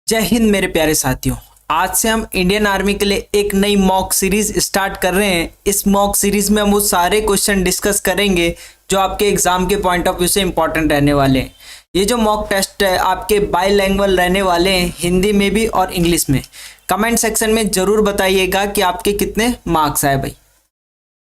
जय हिंद मेरे प्यारे साथियों। आज से हम इंडियन आर्मी के लिए एक नई मॉक सीरीज स्टार्ट कर रहे हैं। इस मॉक सीरीज में हम वो सारे क्वेश्चन डिस्कस करेंगे जो आपके एग्जाम के पॉइंट ऑफ व्यू से इंपॉर्टेंट रहने वाले हैं। ये जो मॉक टेस्ट है आपके बाईलैंग्वेज रहने वाले हैं, हिंदी में भी और इंग्लिश में। कमेंट सेक्शन में ज़रूर बताइएगा कि आपके कितने मार्क्स आए भाई।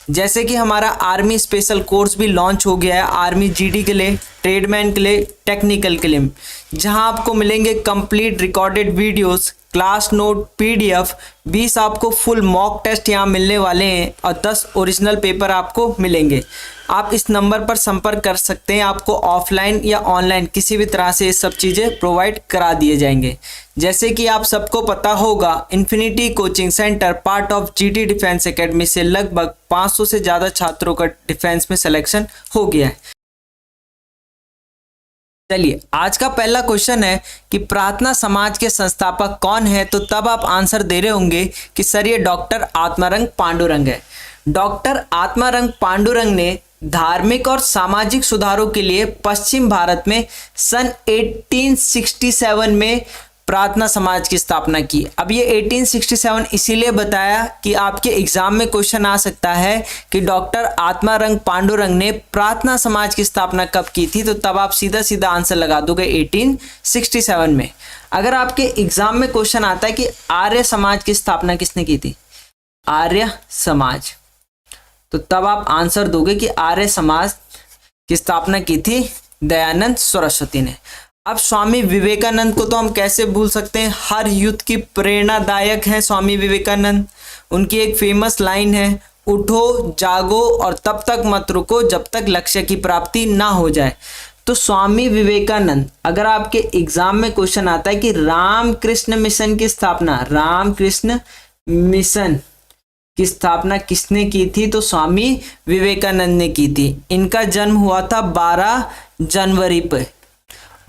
जैसे कि हमारा आर्मी स्पेशल कोर्स भी लॉन्च हो गया है, आर्मी जीडी के लिए, ट्रेडमैन के लिए, टेक्निकल के लिए, जहां आपको मिलेंगे complete recorded videos, class note, PDF, 20 आपको फुल मॉक टेस्ट यहां मिलने वाले हैं और 10 ओरिजिनल पेपर आपको मिलेंगे। आप इस नंबर पर संपर्क कर सकते हैं, आपको ऑफलाइन या ऑनलाइन किसी भी तरह से ये सब चीज़ें प्रोवाइड करा दिए जाएंगे। जैसे कि आप सबको पता होगा, infinity coaching centre part of GD defence academy से लगभग 500 से ज़्यादा छात्रों का डिफेंस में सिलेक्शन हो गया है। चलिए, आज का पहला क्वेश्चन है कि प्रार्थना समाज के संस्थापक कौन है। तो तब आप आंसर दे रहे होंगे कि सर ये डॉक्टर आत्मारंग पांडुरंग है। डॉक्टर आत्मारंग पांडुरंग ने धार्मिक और सामाजिक सुधारों के लिए पश्चिम भारत में सन 1867 में प्रार्थना समाज की स्थापना की। अब ये 1867 इसीलिए बताया कि आपके एग्जाम में क्वेश्चन आ सकता है कि डॉक्टर आत्मारंग पांडुरंग ने प्रार्थना समाज की स्थापना कब की थी। तो तब आप सीधा सीधा आंसर लगा दोगे 1867 में। अगर आपके एग्जाम में क्वेश्चन आता है कि आर्य समाज की स्थापना किसने की थी, आर्य समाज, तो तब आप आंसर दोगे कि आर्य समाज की स्थापना की थी दयानंद सरस्वती ने। अब स्वामी विवेकानंद को तो हम कैसे भूल सकते हैं, हर युद्ध की प्रेरणादायक हैं स्वामी विवेकानंद। उनकी एक फेमस लाइन है, उठो जागो और तब तक मत रुको जब तक लक्ष्य की प्राप्ति ना हो जाए। तो स्वामी विवेकानंद, अगर आपके एग्जाम में क्वेश्चन आता है कि रामकृष्ण मिशन की स्थापना, रामकृष्ण मिशन की स्थापना किसने की थी, तो स्वामी विवेकानंद ने की थी। इनका जन्म हुआ था 12 जनवरी पर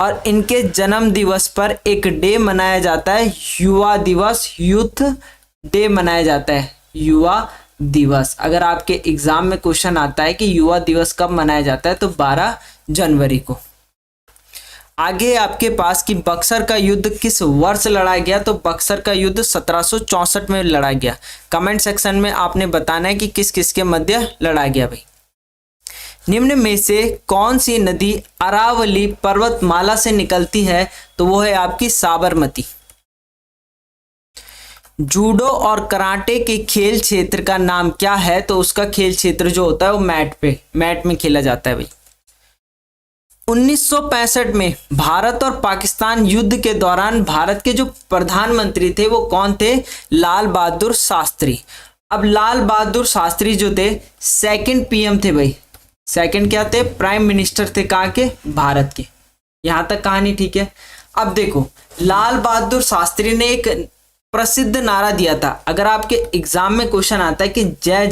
और इनके जन्म दिवस पर एक डे मनाया जाता है, युवा दिवस, यूथ डे मनाया जाता है, युवा दिवस। अगर आपके एग्जाम में क्वेश्चन आता है कि युवा दिवस कब मनाया जाता है, तो 12 जनवरी को। आगे आपके पास कि बक्सर का युद्ध किस वर्ष लड़ा गया, तो बक्सर का युद्ध 1764 में लड़ा गया। कमेंट सेक्शन में आपने बताना है कि किस किस के मध्य लड़ा गया भाई। निम्न में से कौन सी नदी अरावली पर्वतमाला से निकलती है, तो वो है आपकी साबरमती। जूडो और कराटे के खेल क्षेत्र का नाम क्या है, तो उसका खेल क्षेत्र जो होता है वो मैट में खेला जाता है भाई। 1965 में भारत और पाकिस्तान युद्ध के दौरान भारत के जो प्रधानमंत्री थे वो कौन थे, लाल बहादुर शास्त्री। अब लाल बहादुर शास्त्री जो थे सेकंड पीएम थे भाई। सेकंड क्या थे, प्राइम मिनिस्टर थे, कहाँ के, भारत के। यहां तक कहानी ठीक है। अब देखो, लाल बहादुर शास्त्री ने एक प्रसिद्ध नारा दिया था। अगर आपके एग्जाम में क्वेश्चन आता है कि जय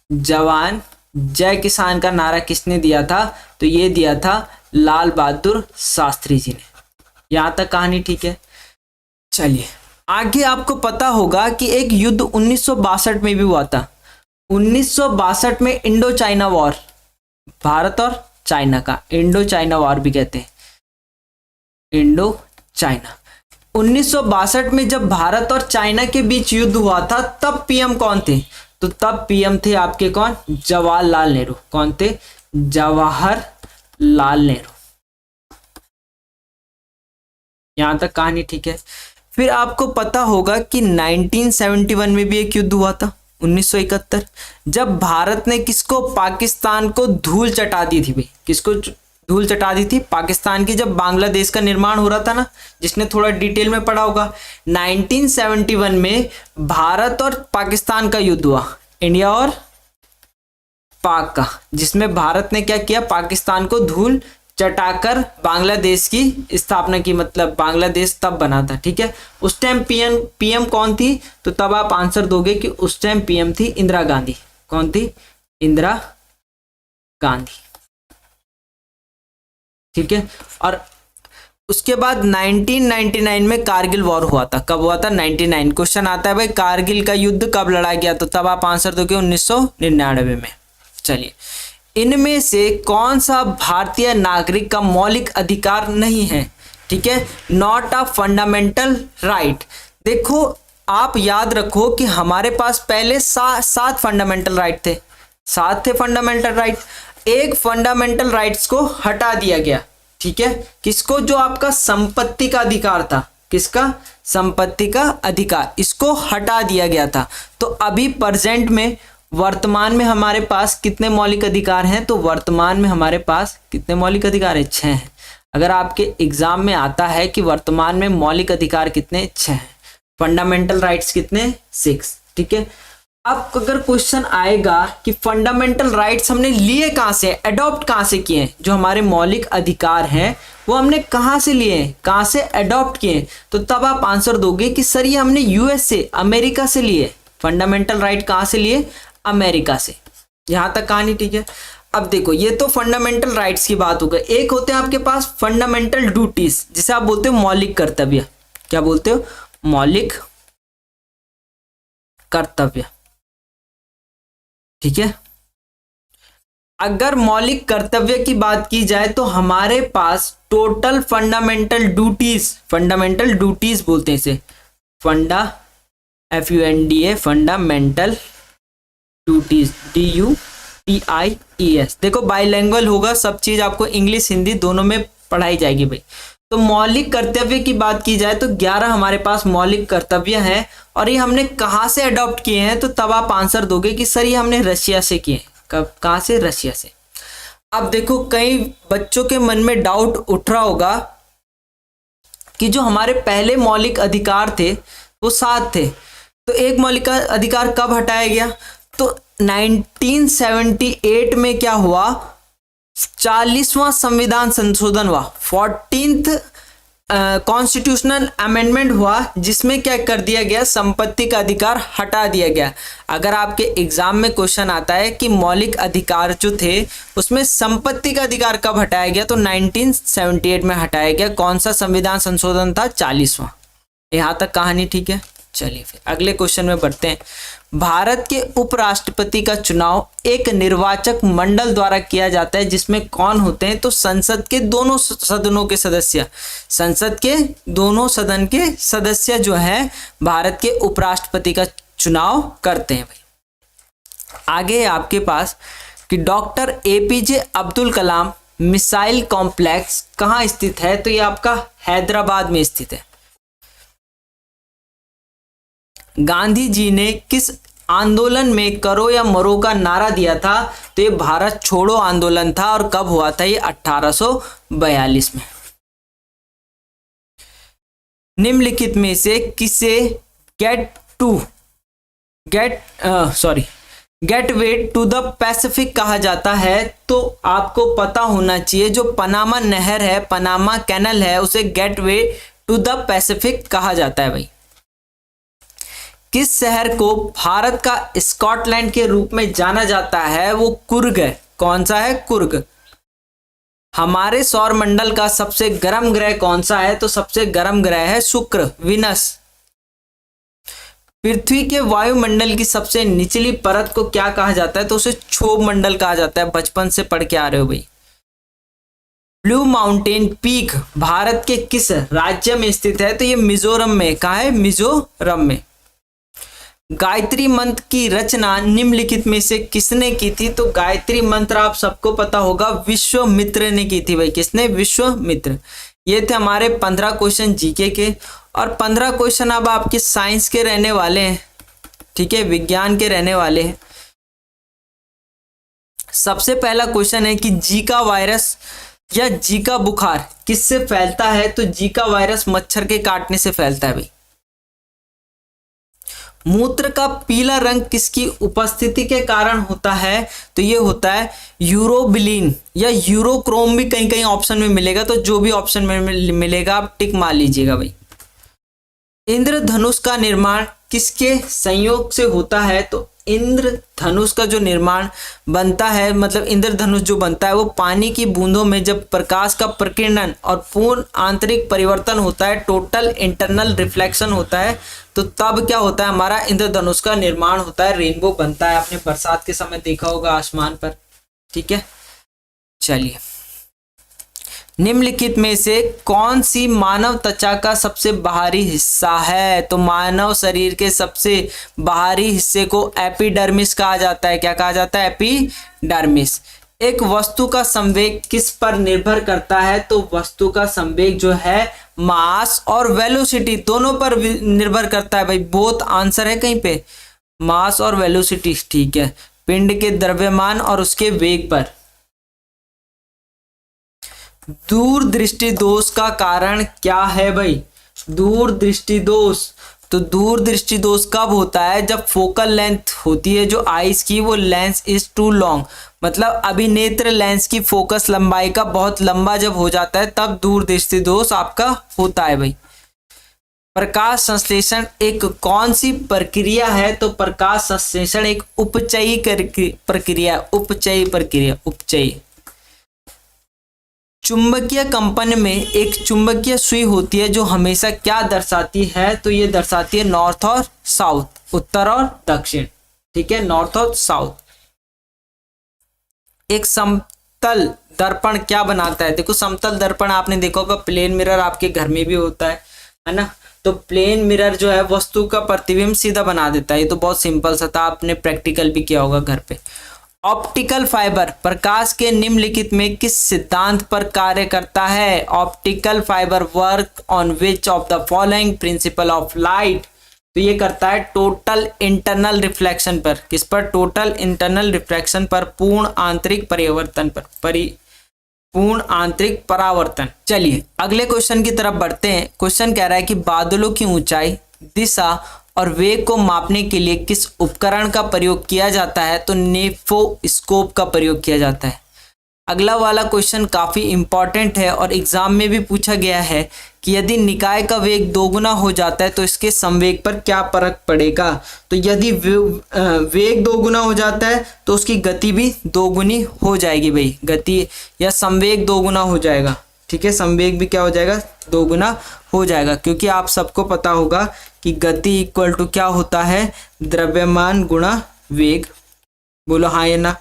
जवान जय किसान का नारा किसने दिया था, तो ये दिया था लाल बहादुर शास्त्री जी ने। यहां तक कहानी ठीक है। चलिए आगे, आपको पता होगा कि एक युद्ध 1962 में भी हुआ था। 1962 में इंडो चाइना वॉर, भारत और चाइना का इंडो चाइना वॉर भी कहते हैं, इंडो चाइना। 1962 में जब भारत और चाइना के बीच युद्ध हुआ था, तब पीएम कौन थे, तो तब पीएम थे आपके कौन, जवाहरलाल नेहरू। कौन थे, जवाहरलाल नेहरू। यहां तक कहानी ठीक है। फिर आपको पता होगा कि 1971 में भी एक युद्ध हुआ था, 1971, जब भारत ने किसको, पाकिस्तान को धूल चटा दी थी भाई। किसको धूल चटा दी थी, पाकिस्तान की। जब बांग्लादेश का निर्माण हो रहा था ना, जिसने थोड़ा डिटेल में पढ़ा होगा, 1971 में भारत और पाकिस्तान का युद्ध हुआ, इंडिया और पाक का, जिसमें भारत ने क्या किया, पाकिस्तान को धूल चटाकर बांग्लादेश की स्थापना की। मतलब बांग्लादेश तब बना था, ठीक है। उस टाइम पीएम कौन थी, तो तब आप आंसर दोगे कि उस टाइम पीएम थी इंदिरा गांधी। कौन थी, इंदिरा गांधी, ठीक है। और उसके बाद 1999 में कारगिल वॉर हुआ था। कब हुआ था, 99। क्वेश्चन आता है भाई कारगिल का युद्ध कब लड़ा गया, तो तब आप आंसर दोगे 1999 में। चलिए, इनमें से कौन सा भारतीय नागरिक का मौलिक अधिकार नहीं है, ठीक है, नॉट अ फंडामेंटल राइट। देखो आप याद रखो कि हमारे पास पहले सात फंडामेंटल राइट थे, 7 थे फंडामेंटल राइट। एक फंडामेंटल राइट्स को हटा दिया गया, ठीक है, किसको? जो आपका संपत्ति का अधिकार था, किसका? संपत्ति का अधिकार, इसको हटा दिया गया था। तो अभी प्रेजेंट में, वर्तमान में हमारे पास कितने मौलिक अधिकार हैं? तो वर्तमान में हमारे पास कितने मौलिक अधिकार है? 6 हैं। अगर आपके एग्जाम में आता है कि वर्तमान में मौलिक अधिकार कितने? 6 हैं। फंडामेंटल राइट्स कितने? 6, ठीक है। अब अगर क्वेश्चन आएगा कि फंडामेंटल राइट्स हमने लिए कहाँ से, अडॉप्ट कहाँ से किए? जो हमारे मौलिक अधिकार हैं वो हमने कहाँ से लिए, कहाँ से अडॉप्ट किए? तो तब आप आंसर दोगे कि सर ये हमने यूएस से, अमेरिका से लिए। फंडामेंटल राइट कहाँ से लिए? अमेरिका से। यहाँ तक कहानी ठीक है। अब देखो, ये तो फंडामेंटल राइट्स की बात हो गई। एक होते हैं आपके पास फंडामेंटल ड्यूटीज, जिसे आप बोलते हो मौलिक कर्तव्य। क्या बोलते हो? मौलिक कर्तव्य, ठीक है। अगर मौलिक कर्तव्य की बात की जाए तो हमारे पास टोटल फंडामेंटल ड्यूटीज बोलते हैं इसे, फंडा FUNDA, फंडामेंटल ड्यूटीज, DUTIES। देखो बाइलैंग्वेज होगा, सब चीज आपको इंग्लिश हिंदी दोनों में पढ़ाई जाएगी भाई। तो मौलिक कर्तव्य की बात की जाए तो 11 हमारे पास मौलिक कर्तव्य हैं, और ये हमने कहाँ से अडॉप्ट किए हैं? तो तब आप आंसर दोगे कि सर ये हमने रशिया से किए। कब, कहाँ से? रशिया से। अब देखो कई बच्चों के मन में डाउट उठ रहा होगा कि जो हमारे पहले मौलिक अधिकार थे वो 7 थे, तो एक मौलिक अधिकार कब हटाया गया? तो 1978 में क्या हुआ? 40वां संविधान संशोधन हुआ, 14th कॉन्स्टिट्यूशनल अमेंडमेंट हुआ, जिसमें क्या कर दिया गया? संपत्ति का अधिकार हटा दिया गया। अगर आपके एग्जाम में क्वेश्चन आता है कि मौलिक अधिकार जो थे उसमें संपत्ति का अधिकार कब हटाया गया, तो 1978 में हटाया गया। कौन सा संविधान संशोधन था? 40वां। यहाँ तक कहानी ठीक है। चलिए फिर अगले क्वेश्चन में बढ़ते हैं। भारत के उपराष्ट्रपति का चुनाव एक निर्वाचक मंडल द्वारा किया जाता है, जिसमें कौन होते हैं? तो संसद के दोनों सदनों के सदस्य, संसद के दोनों सदन के सदस्य जो है भारत के उपराष्ट्रपति का चुनाव करते हैं भाई। आगे आपके पास कि doctor APJ Abdul Kalam missile complex कहाँ स्थित है? तो ये आपका हैदराबाद में स्थित है। गांधी जी ने किस आंदोलन में करो या मरो का नारा दिया था? तो ये भारत छोड़ो आंदोलन था, और कब हुआ था? ये 1842 में। निम्नलिखित में से किसे गेटवे टू द पैसिफिक कहा जाता है? तो आपको पता होना चाहिए, जो पनामा नहर है, पनामा कैनल है, उसे गेटवे टू द पैसिफिक कहा जाता है भाई। किस शहर को भारत का स्कॉटलैंड के रूप में जाना जाता है? वो कुर्ग है। कौन सा है? कुर्ग। हमारे सौर मंडल का सबसे गर्म ग्रह कौन सा है? तो सबसे गर्म ग्रह है शुक्र, विनस। पृथ्वी के वायुमंडल की सबसे निचली परत को क्या कहा जाता है? तो उसे क्षोभ मंडल कहा जाता है। बचपन से पढ़ के आ रहे हो भाई। ब्लू माउंटेन पीक भारत के किस राज्य में स्थित है? तो ये मिजोरम में। कहाँ है? मिजोरम में। गायत्री मंत्र की रचना निम्नलिखित में से किसने की थी? तो गायत्री मंत्र आप सबको पता होगा, विश्वामित्र ने की थी भाई। किसने? विश्वामित्र। ये थे हमारे 15 क्वेश्चन जीके के, और 15 क्वेश्चन अब आपके साइंस के रहने वाले हैं, ठीक है, विज्ञान के रहने वाले हैं। सबसे पहला क्वेश्चन है कि जीका वायरस या जीका बुखार किससे फैलता है? तो जीका वायरस मच्छर के काटने से फैलता है भाई। मूत्र का पीला रंग किसकी उपस्थिति के कारण होता है? तो ये होता है यूरोबिलिन या यूरोक्रोम, भी कहीं कहीं ऑप्शन में मिलेगा, तो जो भी ऑप्शन में मिलेगा आप टिक मार लीजिएगा भाई। इंद्रधनुष का निर्माण किसके संयोग से होता है? तो इंद्रधनुष का जो निर्माण बनता है, मतलब इंद्रधनुष जो बनता है, वो पानी की बूंदों में जब प्रकाश का प्रकीर्णन और पूर्ण आंतरिक परिवर्तन होता है, टोटल इंटरनल रिफ्लेक्शन होता है, तो तब क्या होता है? हमारा इंद्रधनुष का निर्माण होता है, रेनबो बनता है। आपने बरसात के समय देखा होगा आसमान पर, ठीक है। चलिए निम्नलिखित में से कौन सी मानव त्वचा का सबसे बाहरी हिस्सा है? तो मानव शरीर के सबसे बाहरी हिस्से को एपिडर्मिस कहा जाता है। क्या कहा जाता है? एपिडर्मिस। एक वस्तु का संवेग किस पर निर्भर करता है? तो वस्तु का संवेग जो है मास और वेलोसिटी दोनों पर निर्भर करता है भाई। बोथ आंसर है कहीं पे, मास और वेलोसिटी। ठीक है, पिंड के द्रव्यमान और उसके वेग पर। दूरदृष्टि दोष का कारण क्या है भाई? दूरदृष्टि दोष, तो दूरदृष्टि दोष कब होता है? जब फोकल लेंथ होती है जो आइस की, वो लेंस इज टू लॉन्ग, मतलब अभिनेत्र लेंस की फोकस लंबाई का बहुत लंबा जब हो जाता है तब दूरदृष्टि दोष आपका होता है भाई। प्रकाश संश्लेषण एक कौन सी प्रक्रिया है? तो प्रकाश संश्लेषण एक उपचयी प्रक्रिया। उपचयी प्रक्रिया, उपचयी। चुंबकीय कंपन में एक चुंबकीय सुई होती है जो हमेशा क्या दर्शाती है? तो ये दर्शाती है नॉर्थ और साउथ, उत्तर और दक्षिण। ठीक है, नॉर्थ और साउथ। एक समतल दर्पण क्या बनाता है? देखो समतल दर्पण आपने देखा होगा, प्लेन मिरर आपके घर में भी होता है ना। तो प्लेन मिरर जो है वस्तु का प्रतिबिंब सीधा बना देता है। ये तो बहुत सिंपल सा था, आपने प्रैक्टिकल भी किया होगा घर पे। ऑप्टिकल फाइबर प्रकाश के निम्नलिखित में किस सिद्धांत पर कार्य करता है? Optical fibre work on which of the following principle of light? तो ये करता है टोटल इंटरनल रिफ्लेक्शन पर। किस पर? टोटल इंटरनल रिफ्लेक्शन पर, पूर्ण आंतरिक परिवर्तन पर, पूर्ण आंतरिक परावर्तन। चलिए अगले क्वेश्चन की तरफ बढ़ते हैं। क्वेश्चन कह रहा है कि बादलों की ऊंचाई, दिशा और वेग को मापने के लिए किस उपकरण का प्रयोग किया जाता है? तो नेफोस्कोप का प्रयोग किया जाता है। अगला वाला क्वेश्चन काफी इंपॉर्टेंट है और एग्जाम में भी पूछा गया है कि यदि निकाय का वेग दोगुना हो जाता है तो इसके संवेग पर क्या फर्क पड़ेगा? तो यदि वेग दोगुना हो जाता है तो उसकी गति भी दोगुनी हो जाएगी भाई। गति या संवेग दोगुना हो जाएगा। ठीक है, संवेग भी क्या हो जाएगा? दोगुना हो जाएगा, क्योंकि आप सबको पता होगा कि गति इक्वल टू क्या होता है? द्रव्यमान गुणा वेग। बोलो हाँ या ना।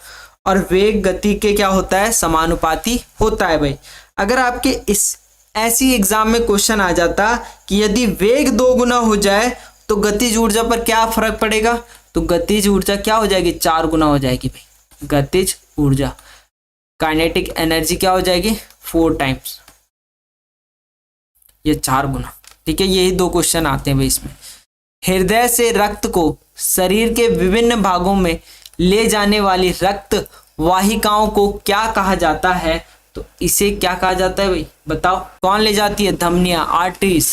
और वेग गति के क्या होता है? समानुपाती होता है भाई। अगर आपके इस ऐसी एग्जाम में क्वेश्चन आ जाता कि यदि वेग दोगुना हो जाए तो गतिज ऊर्जा पर क्या फर्क पड़ेगा? तो गतिज ऊर्जा क्या हो जाएगी? 4 गुना हो जाएगी भाई। गतिज ऊर्जा, काइनेटिक एनर्जी क्या हो जाएगी? 4 टाइम्स, ये 4 गुना। ठीक है, यही 2 क्वेश्चन आते हैं भाई इसमें। हृदय से रक्त को शरीर के विभिन्न भागों में ले जाने वाली रक्त वाहिकाओं को क्या कहा जाता है? तो इसे क्या कहा जाता है भाई? बताओ कौन ले जाती है? धमनियां, आर्टरीज।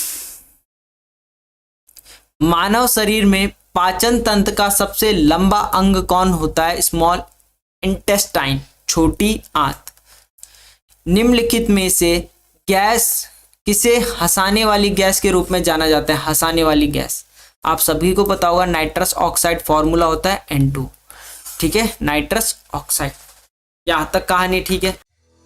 मानव शरीर में पाचन तंत्र का सबसे लंबा अंग कौन होता है? स्मॉल इंटेस्टाइन, छोटी आंत। निम्नलिखित में से गैस किसे हंसाने वाली गैस के रूप में जाना जाता है? हंसाने वाली गैस आप सभी को पता होगा, नाइट्रस ऑक्साइड फॉर्मूला होता है N2। ठीक है, नाइट्रस ऑक्साइड। यहाँ तक कहानी ठीक है।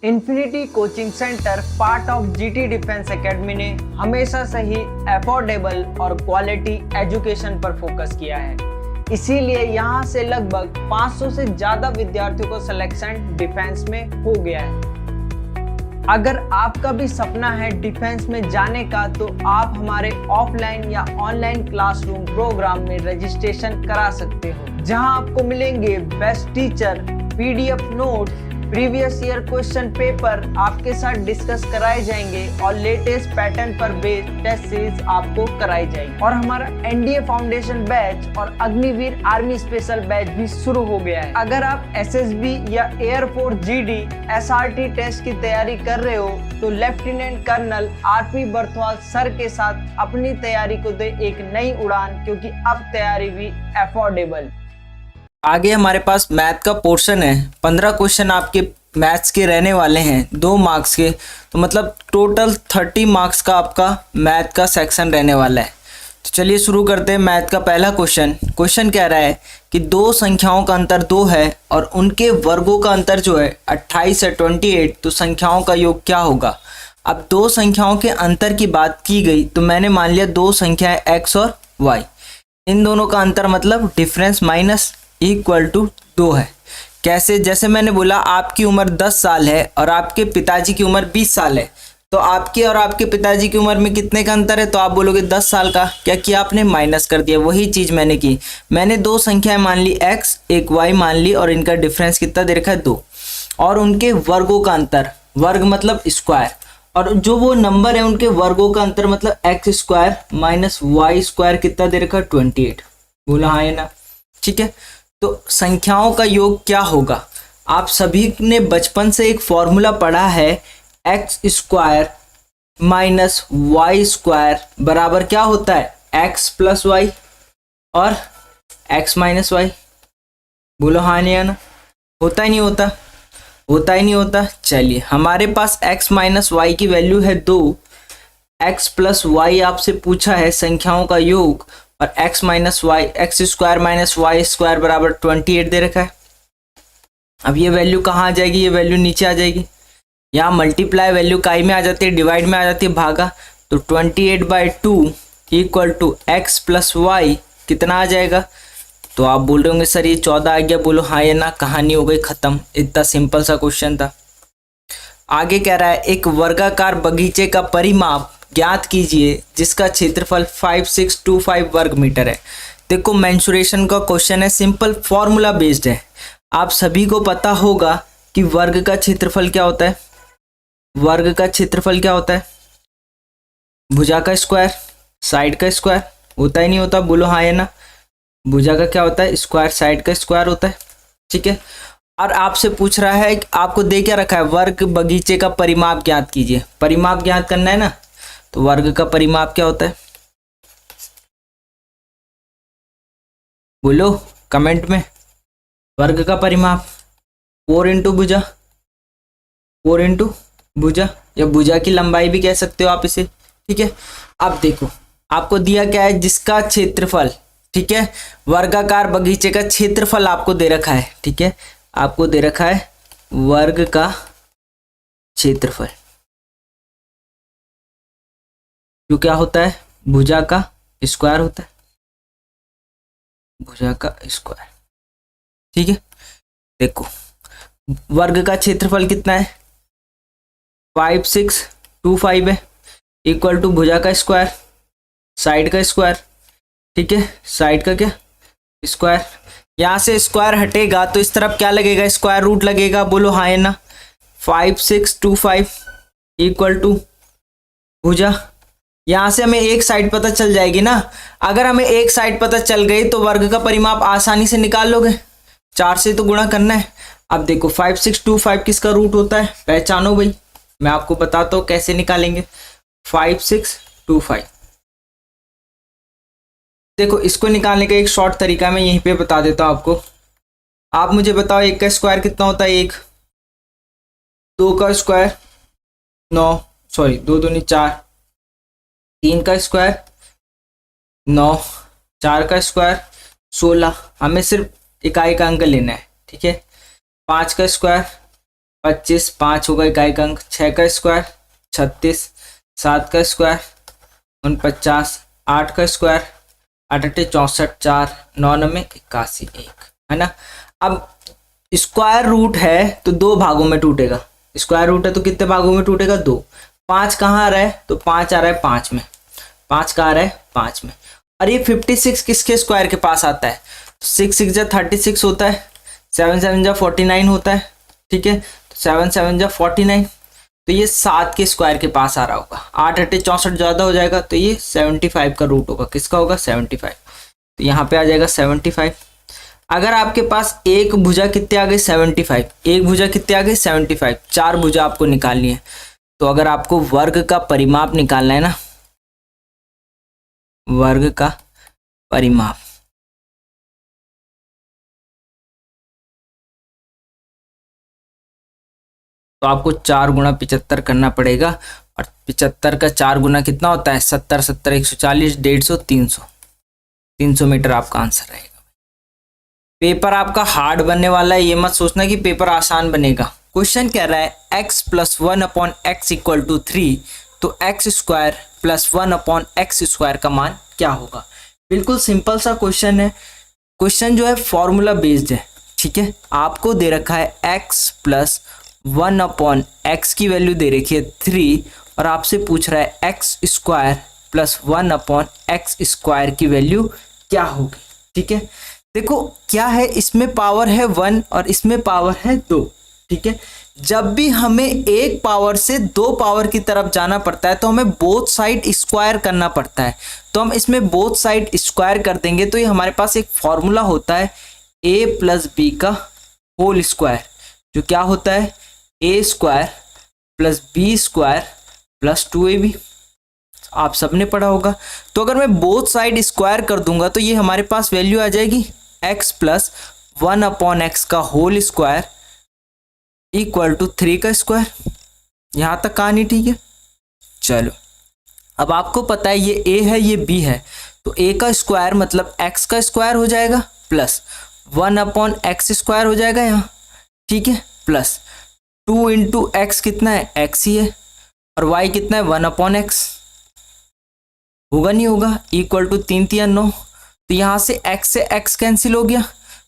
Infinity coaching centre part of GT defence academy ने हमेशा से ही अफोर्डेबल और क्वालिटी एजुकेशन पर फोकस किया है, इसीलिए यहाँ से लगभग 500 से ज्यादा विद्यार्थियों को सिलेक्शन डिफेंस में हो गया है। अगर आपका भी सपना है डिफेंस में जाने का तो आप हमारे ऑफलाइन या ऑनलाइन क्लासरूम प्रोग्राम में रजिस्ट्रेशन करा सकते हो, जहां आपको मिलेंगे best teacher, PDF notes, previous year question paper आपके साथ डिस्कस कराए जाएंगे और लेटेस्ट पैटर्न पर बेस्ड टेस्ट सीरीज आपको कराई जाएगी। और हमारा NDA फाउंडेशन बैच और अग्निवीर आर्मी स्पेशल बैच भी शुरू हो गया है। अगर आप SSB या एयरफोर्स GD SRT टेस्ट की तैयारी कर रहे हो तो lieutenant colonel RP Barthwal sir के साथ अपनी तैयारी को दे एक नई उड़ान, क्योंकि अब तैयारी भी अफोर्डेबल। आगे हमारे पास मैथ का पोर्शन है। 15 क्वेश्चन आपके मैथ्स के रहने वाले हैं, 2 मार्क्स के, तो मतलब टोटल 30 मार्क्स का आपका मैथ का सेक्शन रहने वाला है। तो चलिए शुरू करते हैं मैथ का पहला क्वेश्चन। क्वेश्चन कह रहा है कि 2 संख्याओं का अंतर 2 है और उनके वर्गों का अंतर जो है 28 है 28, तो संख्याओं का योग क्या होगा? अब 2 संख्याओं के अंतर की बात की गई तो मैंने मान लिया 2 संख्याएं x और y, इन दोनों का अंतर मतलब डिफरेंस माइनस इक्वल टू 2 है। कैसे? जैसे मैंने बोला आपकी उम्र 10 साल है और आपके पिताजी की उम्र 20 साल है, तो आपके और आपके पिताजी की उम्र में कितने का अंतर है? तो आप बोलोगे 10 साल का। क्या किया आपने? माइनस कर दिया। वही चीज़ मैंने की, मैंने दो संख्याएं मान ली, x एक y मान ली, और इनका डिफरेंस कितना दे रखा है? 2, और उनके वर्गों का अंतर, वर्ग मतलब स्क्वायर, और जो वो नंबर है उनके वर्गों का अंतर मतलब x square minus y square कितना दे रखा है? 28। बोला हाँ या ना? ठीक है, तो संख्याओं का योग क्या होगा? आप सभी ने बचपन से एक फॉर्मूला पढ़ा है, x square minus y square बराबर क्या होता है? एक्स प्लस वाई और एक्स माइनस वाई। बोलो हाँ या ना? होता ही नहीं होता? होता ही नहीं होता। चलिए, हमारे पास x माइनस वाई की वैल्यू है 2, x प्लस वाई आपसे पूछा है संख्याओं का योग, और x minus y, x square minus y square बराबर 28 दे रखा है। अब ये वैल्यू कहाँ आ जाएगी? ये वैल्यू नीचे आ जाएगी। यहाँ मल्टीप्लाई वैल्यू काई में आ जाती है, डिवाइड में आ जाती है, भागा, तो 28/2 equal to x plus y कितना आ जाएगा? तो आप बोल रहे होंगे सर ये 14 आ गया। बोलो हाँ या ना? कहानी हो गई खत्म। इतना सिंपल सा क्वेश्चन था। आगे कह रहा है एक वर्गाकार बगीचे का परिमाप ज्ञात कीजिए जिसका क्षेत्रफल 5625 वर्ग मीटर है। देखो, मेंसुरेशन का क्वेश्चन है, सिंपल फॉर्मूला बेस्ड है। आप सभी को पता होगा कि वर्ग का क्षेत्रफल क्या होता है? वर्ग का क्षेत्रफल क्या होता है? भुजा का स्क्वायर, साइड का स्क्वायर। होता ही नहीं होता? बोलो हाँ या ना? भुजा का क्या होता है? स्क्वायर, साइड का स्क्वायर होता है। ठीक है, और आपसे पूछ रहा है, आपको दे क्या रखा है? वर्ग बगीचे का परिमाप ज्ञात कीजिए। परिमाप ज्ञात करना है ना, तो वर्ग का परिमाप क्या होता है? बोलो कमेंट में। वर्ग का परिमाप 4 इंटू भुजा, 4 इंटू भुजा, या भुजा की लंबाई भी कह सकते हो आप इसे। ठीक है, अब देखो आपको दिया क्या है? जिसका क्षेत्रफल, ठीक है, वर्गाकार बगीचे का क्षेत्रफल आपको दे रखा है। ठीक है, आपको दे रखा है वर्ग का क्षेत्रफल, जो क्या होता है? भुजा का स्क्वायर होता है, भुजा का स्क्वायर। ठीक है, देखो वर्ग का क्षेत्रफल कितना है? 5625 है, इक्वल टू भुजा का स्क्वायर, साइड का स्क्वायर। ठीक है, साइड का क्या? स्क्वायर। यहाँ से स्क्वायर हटेगा तो इस तरफ क्या लगेगा? स्क्वायर रूट लगेगा। बोलो हाँ या ना? 5625 इक्वल टू भुजा। यहाँ से हमें एक साइड पता चल जाएगी ना। अगर हमें एक साइड पता चल गई तो वर्ग का परिमाप आसानी से निकाल लोगे। 4 से तो गुणा करना है। अब देखो 5625 किसका रूट होता है? पहचानो भाई, मैं आपको बताता हूँ कैसे निकालेंगे। 5625, देखो इसको निकालने का एक शॉर्ट तरीका मैं यहीं पे बता देता हूँ आपको। आप मुझे बताओ 1 का स्क्वायर कितना होता है? 1, 2 का स्क्वायर 9, सॉरी 2 दूनी 4, 3 का स्क्वायर 9, 4 का स्क्वायर 16। हमें सिर्फ इकाई का अंक लेना है। ठीक है, 5 का स्क्वायर 25, 5 होगा इकाई का अंक। 6 का स्क्वायर 36, 7 का स्क्वायर 49, 8 का स्क्वायर 8 8 64, 4 9 9 81, 1 है ना। अब स्क्वायर रूट है तो 2 भागों में टूटेगा। स्क्वायर रूट है तो कितने भागों में टूटेगा? 2। 5 कहाँ आ रहा है? तो 5 आ रहा है 5 में। 5 कहाँ आ रहा है? 5 में। और ये 56 किसके स्क्वायर के पास आता है? 6 6 जा 36 होता है, 7 7 जा 49 होता है। ठीक है, तो 7 7 जा 49, तो ये 7 के स्क्वायर के पास आ रहा होगा। 8 8 64 ज़्यादा हो जाएगा, तो ये 75 का रूट होगा। किसका होगा? 75। तो यहाँ पे आ जाएगा 75। अगर आपके पास एक भुजा कितने आ गई? 75। एक भुजा कितने आ गई? 75। 4 भुजा आपको निकालनी है। तो अगर आपको वर्ग का परिमाप निकालना है ना, वर्ग का परिमाप, तो आपको 4 गुणा 75 करना पड़ेगा। और 75 का 4 गुना कितना होता है? 70 70 140 150 300। 300 मीटर आपका आंसर रहेगा। पेपर आपका हार्ड बनने वाला है, ये मत सोचना कि पेपर आसान बनेगा। क्वेश्चन कह रहा है x plus 1/x equal to 3, तो x square plus 1/x square का मान क्या होगा? बिल्कुल सिंपल सा क्वेश्चन है। क्वेश्चन जो है फॉर्मूला बेस्ड है। ठीक है, आपको दे रखा है x प्लस 1/x की वैल्यू दे रखी है 3 और आपसे पूछ रहा है x square plus 1/x square की वैल्यू क्या होगी। ठीक है, देखो क्या है, इसमें पावर है 1 और इसमें पावर है 2। ठीक है, जब भी हमें एक पावर से दो पावर की तरफ जाना पड़ता है तो हमें बोथ साइड स्क्वायर करना पड़ता है। तो हम इसमें बोथ साइड स्क्वायर कर देंगे तो ये हमारे पास एक फॉर्मूला होता है a प्लस बी का होल स्क्वायर, जो क्या होता है a square plus B square plus 2ab। आप सबने पढ़ा होगा। तो अगर मैं बोथ साइड स्क्वायर कर दूंगा तो ये हमारे पास वैल्यू आ जाएगी x प्लस 1/x का होल स्क्वायर इक्वल टू 3 का स्क्वायर। यहाँ तक कहानी ठीक है। चलो, अब आपको पता है ये a है ये b है, तो a का स्क्वायर मतलब x का स्क्वायर हो जाएगा प्लस 1/x स्क्वायर हो जाएगा यहाँ। ठीक है, प्लस 2 इंटू एक्स कितना है, x ही है, और y कितना है 1/x। होगा नहीं होगा, इक्वल टू 3 3 9। तो यहाँ से x कैंसिल हो गया।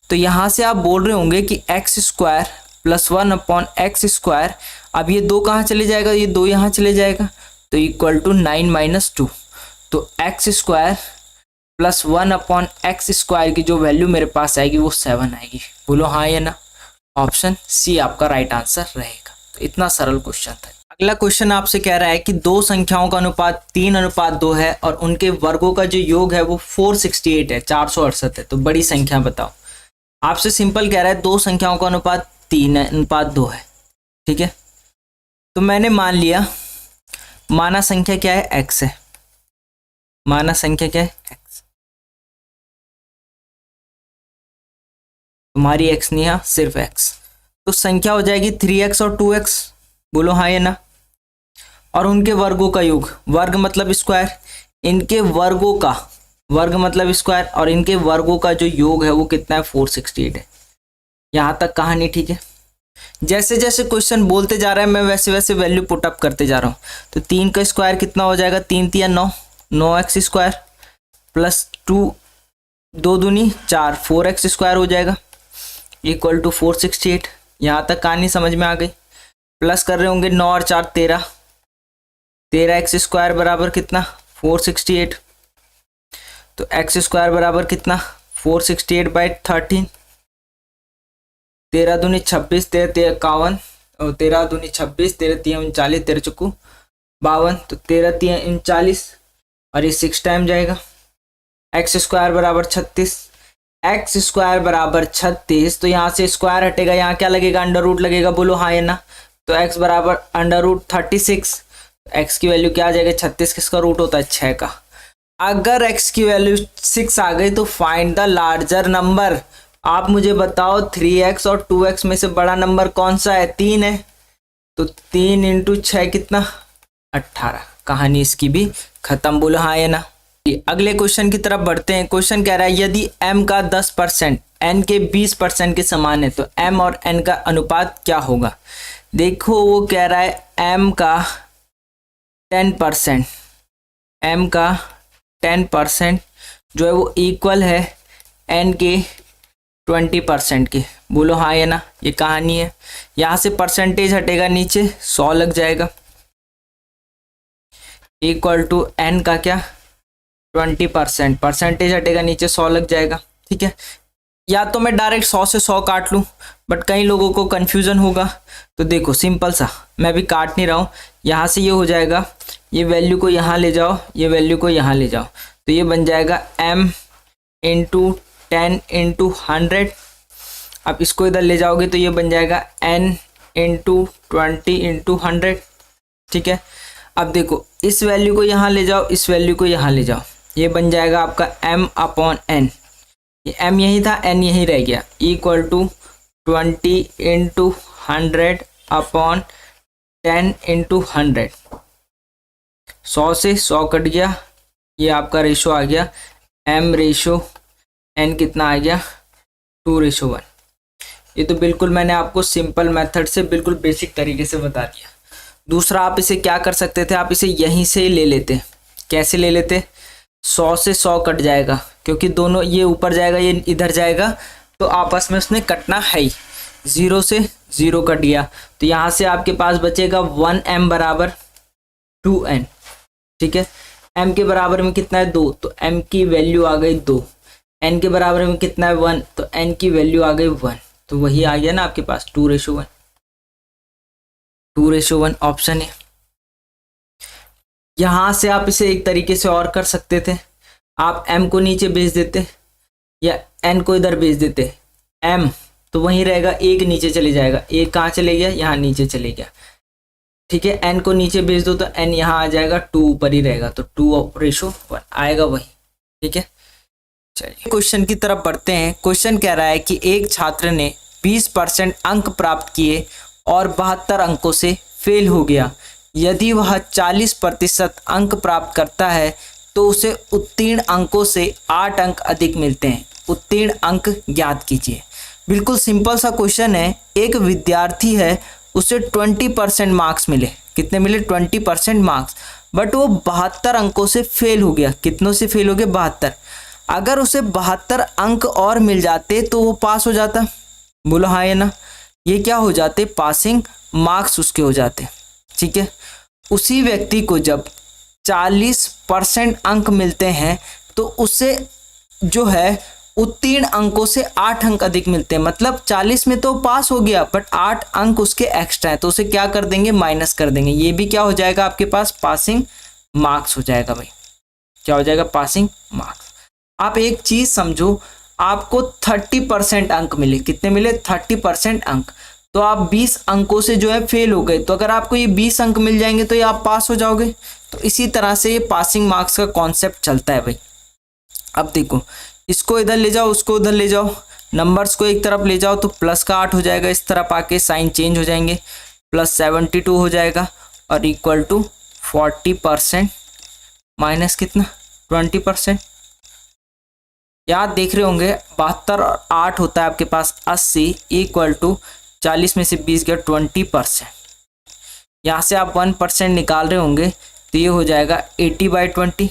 तो यहाँ से आप बोल रहे होंगे कि x square plus 1/x square, अब ये 2 कहाँ चले जाएगा, ये 2 यहाँ चले जाएगा, तो इक्वल टू 9 - 2। तो x square plus 1/x square की जो वैल्यू मेरे पास आएगी वो 7 आएगी। बोलो हाँ या ना। ऑप्शन सी आपका राइट आंसर रहेगा। तो इतना सरल क्वेश्चन था। अगला क्वेश्चन आपसे कह रहा है कि दो संख्याओं का अनुपात 3:2 है और उनके वर्गों का जो योग है वो 468 है, 468 है। तो बड़ी संख्या बताओ। आपसे सिंपल कह रहा है दो संख्याओं का अनुपात 3:2 है। ठीक है, तो मैंने मान लिया माना संख्या क्या है, x है। माना संख्या क्या है, x। तुम्हारी x नहीं है, सिर्फ x। तो संख्या हो जाएगी 3x और 2x। बोलो हाँ या ना। और उनके वर्गों का योग, वर्ग मतलब स्क्वायर, इनके वर्गों का वर्ग मतलब स्क्वायर, और इनके वर्गों का जो योग है वो कितना है, 468 है। यहाँ तक कहानी ठीक है। जैसे जैसे क्वेश्चन बोलते जा रहा है मैं वैसे वैसे वैल्यू पुट अप करते जा रहा हूँ। तो 3 का स्क्वायर कितना हो जाएगा, 3 3 9, 9x स्क्वायर प्लस 2 2 दूनी 4, 4x स्क्वायर हो जाएगा इक्वल टू 468। यहाँ तक कहानी समझ में आ गई। प्लस कर रहे होंगे 9 और 4 13, 13x स्क्वायर बराबर कितना, 468। तो x स्क्वायर बराबर कितना, 468/13। 13 दूनी 26, 13 13 51, और 13 दूनी 26, 13 3 39, 13 चुकू 52। तो 13 3 39 और ये 6 टाइम जाएगा। x स्क्वायर बराबर 36, x स्क्वायर बराबर 36। तो यहाँ से स्क्वायर हटेगा, यहाँ क्या लगेगा, अंडर रूट लगेगा। बोलो हाँ या ना। तो x बराबर अंडर रूट 36। x की वैल्यू क्या आ जाएगा, 36 किसका रूट होता है, 6 का। अगर x की वैल्यू 6 आ गई तो फाइंड द लार्जर नंबर। आप मुझे बताओ 3x और 2x में से बड़ा नंबर कौन सा है, 3 है। तो 3 इंटू 6 कितना, 18। कहानी इसकी भी खत्म। बोलो हाँ या ना। अगले क्वेश्चन की तरफ बढ़ते हैं। क्वेश्चन कह रहा है यदि m का 10% n के 20% के समान है तो m और n का अनुपात क्या होगा। देखो वो कह रहा है m का 10%, m का 10% जो है वो इक्वल है n के 20% के। बोलो हाँ या ना। ये कहानी है। यहाँ से परसेंटेज हटेगा, नीचे 100 लग जाएगा इक्वल टू n का क्या, 20%। परसेंटेज हटेगा, नीचे 100 लग जाएगा। ठीक है, या तो मैं डायरेक्ट 100 से 100 काट लूँ, बट कई लोगों को कन्फ्यूज़न होगा। तो देखो सिंपल सा, मैं भी काट नहीं रहा हूँ। यहाँ से ये हो जाएगा, ये वैल्यू को यहाँ ले जाओ, ये वैल्यू को यहाँ ले जाओ, तो ये बन जाएगा m इंटू 10 इंटू 100। अब इसको इधर ले जाओगे तो ये बन जाएगा n इंटू 20 इंटू 100। ठीक है, अब देखो इस वैल्यू को यहाँ ले जाओ, इस वैल्यू को यहाँ ले जाओ, ये बन जाएगा आपका m/n। ये m यही था, n यही रह गया, इक्वल टू 20 इंटू 100/10 इंटू 100। 100 से 100 कट गया, ये आपका रेशो आ गया m रेशो n कितना आ गया, 2:1। ये तो बिल्कुल मैंने आपको सिंपल मेथड से बिल्कुल बेसिक तरीके से बता दिया। दूसरा आप इसे क्या कर सकते थे, आप इसे यहीं से ले लेते। कैसे ले लेते, 100 से 100 कट जाएगा, क्योंकि दोनों ये ऊपर जाएगा ये इधर जाएगा, तो आपस में उसने कटना है ही, 0 से 0 कट गया, तो यहाँ से आपके पास बचेगा 1m बराबर 2n। ठीक है, m के बराबर में कितना है 2, तो m की वैल्यू आ गई 2। n के बराबर में कितना है 1, तो n की वैल्यू आ गई 1। तो वही आ गया ना आपके पास 2:1, 2:1 ऑप्शन है। यहां से आप इसे एक तरीके से और कर सकते थे, आप m को नीचे भेज देते या n को इधर भेज देते, m तो वहीं रहेगा, एक नीचे चले जाएगा, एक कहाँ चले गया, यहाँ नीचे चले गया। ठीक है, n को नीचे भेज दो तो n यहाँ आ जाएगा, 2 ऊपर ही रहेगा, तो 2:1 आएगा वही। ठीक है, चलिए क्वेश्चन की तरफ बढ़ते हैं। क्वेश्चन कह रहा है कि एक छात्र ने 20% अंक प्राप्त किए और 72 अंकों से फेल हो गया। यदि वह 40% अंक प्राप्त करता है तो उसे उत्तीर्ण अंकों से 8 अंक अधिक मिलते हैं। उत्तीर्ण अंक ज्ञात कीजिए। बिल्कुल सिंपल सा क्वेश्चन है। एक विद्यार्थी है, उसे 20% मार्क्स मिले। कितने मिले? 20% मार्क्स, बट वो 72 अंकों से फेल हो गया। कितनों से फेल हो गया? 72। अगर उसे 72 अंक और मिल जाते तो वो पास हो जाता। बोलो हाँ या ना? ये क्या हो जाते? पासिंग मार्क्स उसके हो जाते। ठीक है, उसी व्यक्ति को जब 40% अंक मिलते हैं तो उसे जो है उत्तीर्ण अंकों से 8 अंक अधिक मिलते हैं। मतलब 40 में तो पास हो गया, बट 8 अंक उसके एक्स्ट्रा है, तो उसे क्या कर देंगे? माइनस कर देंगे। ये भी क्या हो जाएगा आपके पास? पासिंग मार्क्स हो जाएगा भाई। क्या हो जाएगा? Passing marks. आप एक चीज समझो, आपको 30% अंक मिले। कितने मिले? 30% अंक। तो आप 20 अंकों से जो है फेल हो गए, तो अगर आपको ये 20 अंक मिल जाएंगे तो ये आप पास हो जाओगे। तो इसी तरह से ये पासिंग मार्क्स का कॉन्सेप्ट चलता है भाई। अब देखो, इसको इधर ले जाओ, उसको उधर ले जाओ, नंबर्स को एक तरफ ले जाओ तो प्लस का 8 हो जाएगा, इस तरफ आके साइन चेंज हो जाएंगे, प्लस 72 हो जाएगा और इक्वल टू 40% माइनस कितना? 20%। याद देख रहे होंगे, 72 और 8 होता है आपके पास 80, इक्वल टू 40 में से 20 गया 20%। यहाँ से आप 1% निकाल रहे होंगे तो ये हो जाएगा 80/20।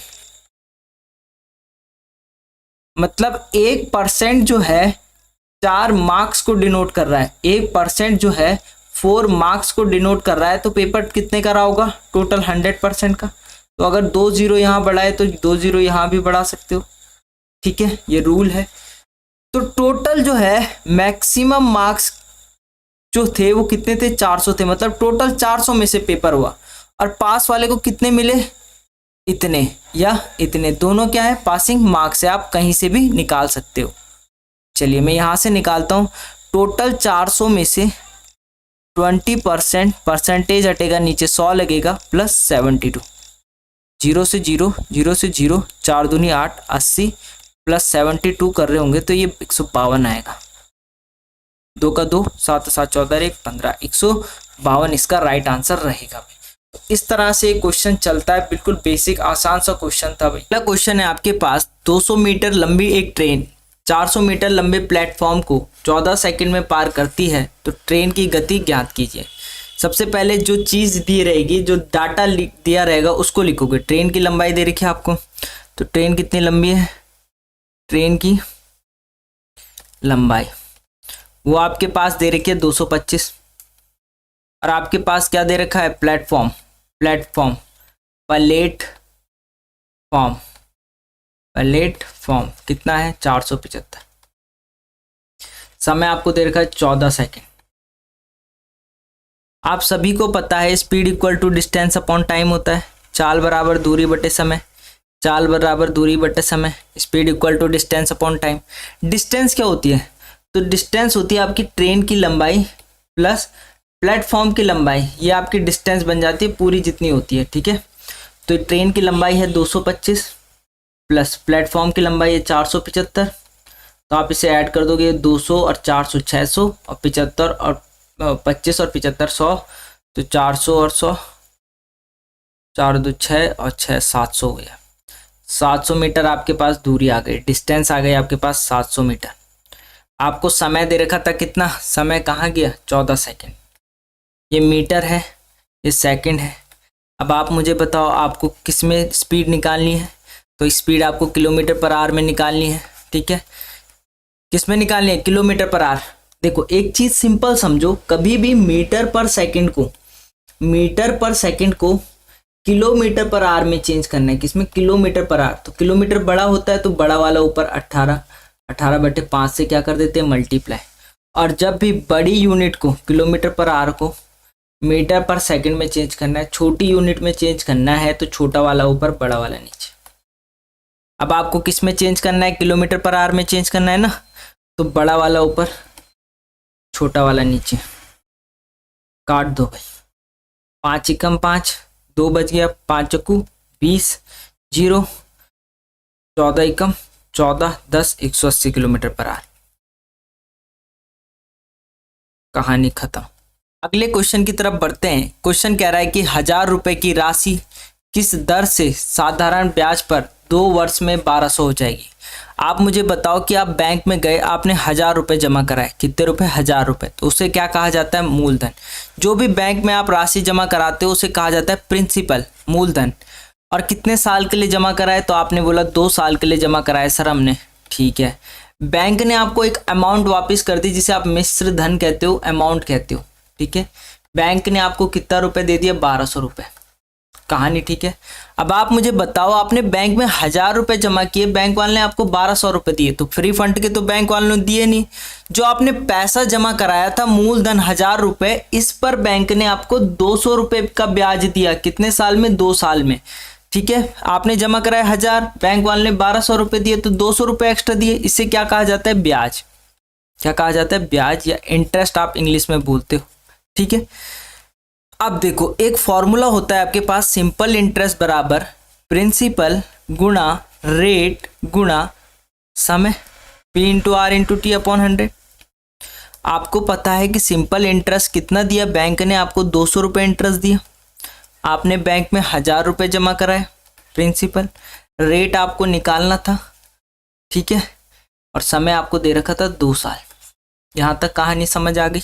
मतलब 1% जो है 4 मार्क्स को डिनोट कर रहा है। 1% जो है 4 मार्क्स को डिनोट कर रहा है। तो पेपर कितने का रहा होगा? टोटल 100% का। तो अगर 2 0 यहाँ बढ़ाए तो 2 0 यहाँ भी बढ़ा सकते हो। ठीक है, ये रूल है। तो टोटल जो है मैक्सिमम मार्क्स जो थे वो कितने थे? 400 थे। मतलब टोटल 400 में से पेपर हुआ और पास वाले को कितने मिले? इतने या इतने। दोनों क्या है? पासिंग मार्क्स है। आप कहीं से भी निकाल सकते हो। चलिए मैं यहां से निकालता हूं। टोटल 400 में से 20% परसेंटेज हटेगा, नीचे 100 लगेगा, प्लस 72। 0 से 0, 0 से 0, 4 दूनी 8, 80 प्लस 72 कर रहे होंगे तो ये 152 आएगा। 2 का 2, 7 7 14 1 15, 152 इसका राइट आंसर रहेगा भाई। इस तरह से क्वेश्चन चलता है। बिल्कुल बेसिक आसान सा क्वेश्चन था भाई। अगला क्वेश्चन है आपके पास, 200 मीटर लंबी एक ट्रेन 400 मीटर लंबे प्लेटफॉर्म को 14 सेकंड में पार करती है, तो ट्रेन की गति ज्ञात कीजिए। सबसे पहले जो चीज़ दी रहेगी, जो डाटा दिया रहेगा उसको लिखोगे। ट्रेन की लंबाई दे रखी है आपको, तो ट्रेन कितनी लंबी है? ट्रेन की लंबाई वो आपके पास दे रखी है 225। और आपके पास क्या दे रखा है? प्लेटफॉर्म प्लेटफॉर्म कितना है? 475। समय आपको दे रखा है 14 सेकेंड। आप सभी को पता है speed equal to distance upon time होता है। चाल बराबर दूरी बटे समय, चाल बराबर दूरी बटे समय, speed equal to distance upon time. Distance क्या होती है? तो डिस्टेंस होती है आपकी ट्रेन की लंबाई प्लस प्लेटफॉर्म की लंबाई। ये आपकी डिस्टेंस बन जाती है पूरी जितनी होती है। ठीक है, तो ट्रेन की लंबाई है 225 प्लस प्लेटफॉर्म की लंबाई है 475। तो आप इसे ऐड कर दोगे, 200 और 400 600 और 75 और 25 और 75 100, तो 400 और 100, 4 2 6 और 6 700 हो गया। 700 मीटर आपके पास दूरी आ गई, डिस्टेंस आ गई आपके पास 700 मीटर। आपको समय दे रखा था कितना? समय कहाँ गया? 14 सेकेंड। ये मीटर है, ये सेकंड है। अब आप मुझे बताओ आपको किस में स्पीड निकालनी है? तो स्पीड आपको किलोमीटर पर आवर में निकालनी है। ठीक है, किसमें निकालनी है, किलोमीटर पर आवर। देखो एक चीज सिंपल समझो, कभी भी मीटर पर सेकंड को किलोमीटर पर आवर में चेंज करना है। किसमें, किलोमीटर पर आवर। तो किलोमीटर बड़ा होता है तो बड़ा वाला ऊपर 18/5 से क्या कर देते हैं, मल्टीप्लाई। और जब भी बड़ी यूनिट को, किलोमीटर पर आवर को मीटर पर सेकंड में चेंज करना है, छोटी यूनिट में चेंज करना है, तो छोटा वाला ऊपर बड़ा वाला नीचे। अब आपको किस में चेंज करना है, किलोमीटर पर आवर में चेंज करना है ना, तो बड़ा वाला ऊपर छोटा वाला नीचे। काट दो भाई, 5 एकम 5, 2 बच गया, 5 चक्कू 20, 0, 14 एकम 14, 10, 180 किलोमीटर पर आवर। कहानी खत्म। अगले क्वेश्चन की तरफ बढ़ते हैं। क्वेश्चन कह रहा है कि 1000 रुपए की राशि किस दर से साधारण ब्याज पर 2 वर्ष में 1200 हो जाएगी। आप मुझे बताओ कि आप बैंक में गए, आपने 1000 रुपये जमा कराए। कितने रुपए, 1000 रुपये। तो उसे क्या कहा जाता है, मूलधन। जो भी बैंक में आप राशि जमा कराते हो उसे कहा जाता है प्रिंसिपल, मूलधन। और कितने साल के लिए जमा कराए, तो आपने बोला 2 साल के लिए जमा कराए सर हमने। ठीक है, बैंक ने आपको एक अमाउंट वापस कर दी जिसे आप मिश्र धन कहते हो, अमाउंट कहते हो। ठीक है, बैंक ने आपको कितना रुपए दे दिया, 1200 रुपये। कहानी ठीक है। अब आप मुझे बताओ, आपने बैंक में 1000 रुपये जमा किए, बैंक वाले ने आपको 1200 रुपये दिए, तो फ्री फंड के तो बैंक वालों ने दिए नहीं। जो आपने पैसा जमा कराया था मूलधन 1000 रुपये, इस पर बैंक ने आपको 200 रुपये का ब्याज दिया। कितने साल में, 2 साल में। ठीक है, आपने जमा कराया 1000, बैंक वाले ने 1200 रुपये दिए, तो 200 रुपये एक्स्ट्रा दिए। इसे क्या कहा जाता है, ब्याज। क्या कहा जाता है, ब्याज, या इंटरेस्ट आप इंग्लिश में बोलते हो। ठीक है, अब देखो एक फॉर्मूला होता है आपके पास, सिंपल इंटरेस्ट बराबर प्रिंसिपल गुणा रेट गुणा समय, P into R into T upon 100। आपको पता है कि सिंपल इंटरेस्ट कितना दिया, बैंक ने आपको 200 रुपये इंटरेस्ट दिया। आपने बैंक में 1000 रुपये जमा कराए, प्रिंसिपल। रेट आपको निकालना था, ठीक है, और समय आपको दे रखा था 2 साल। यहाँ तक कहानी समझ आ गई।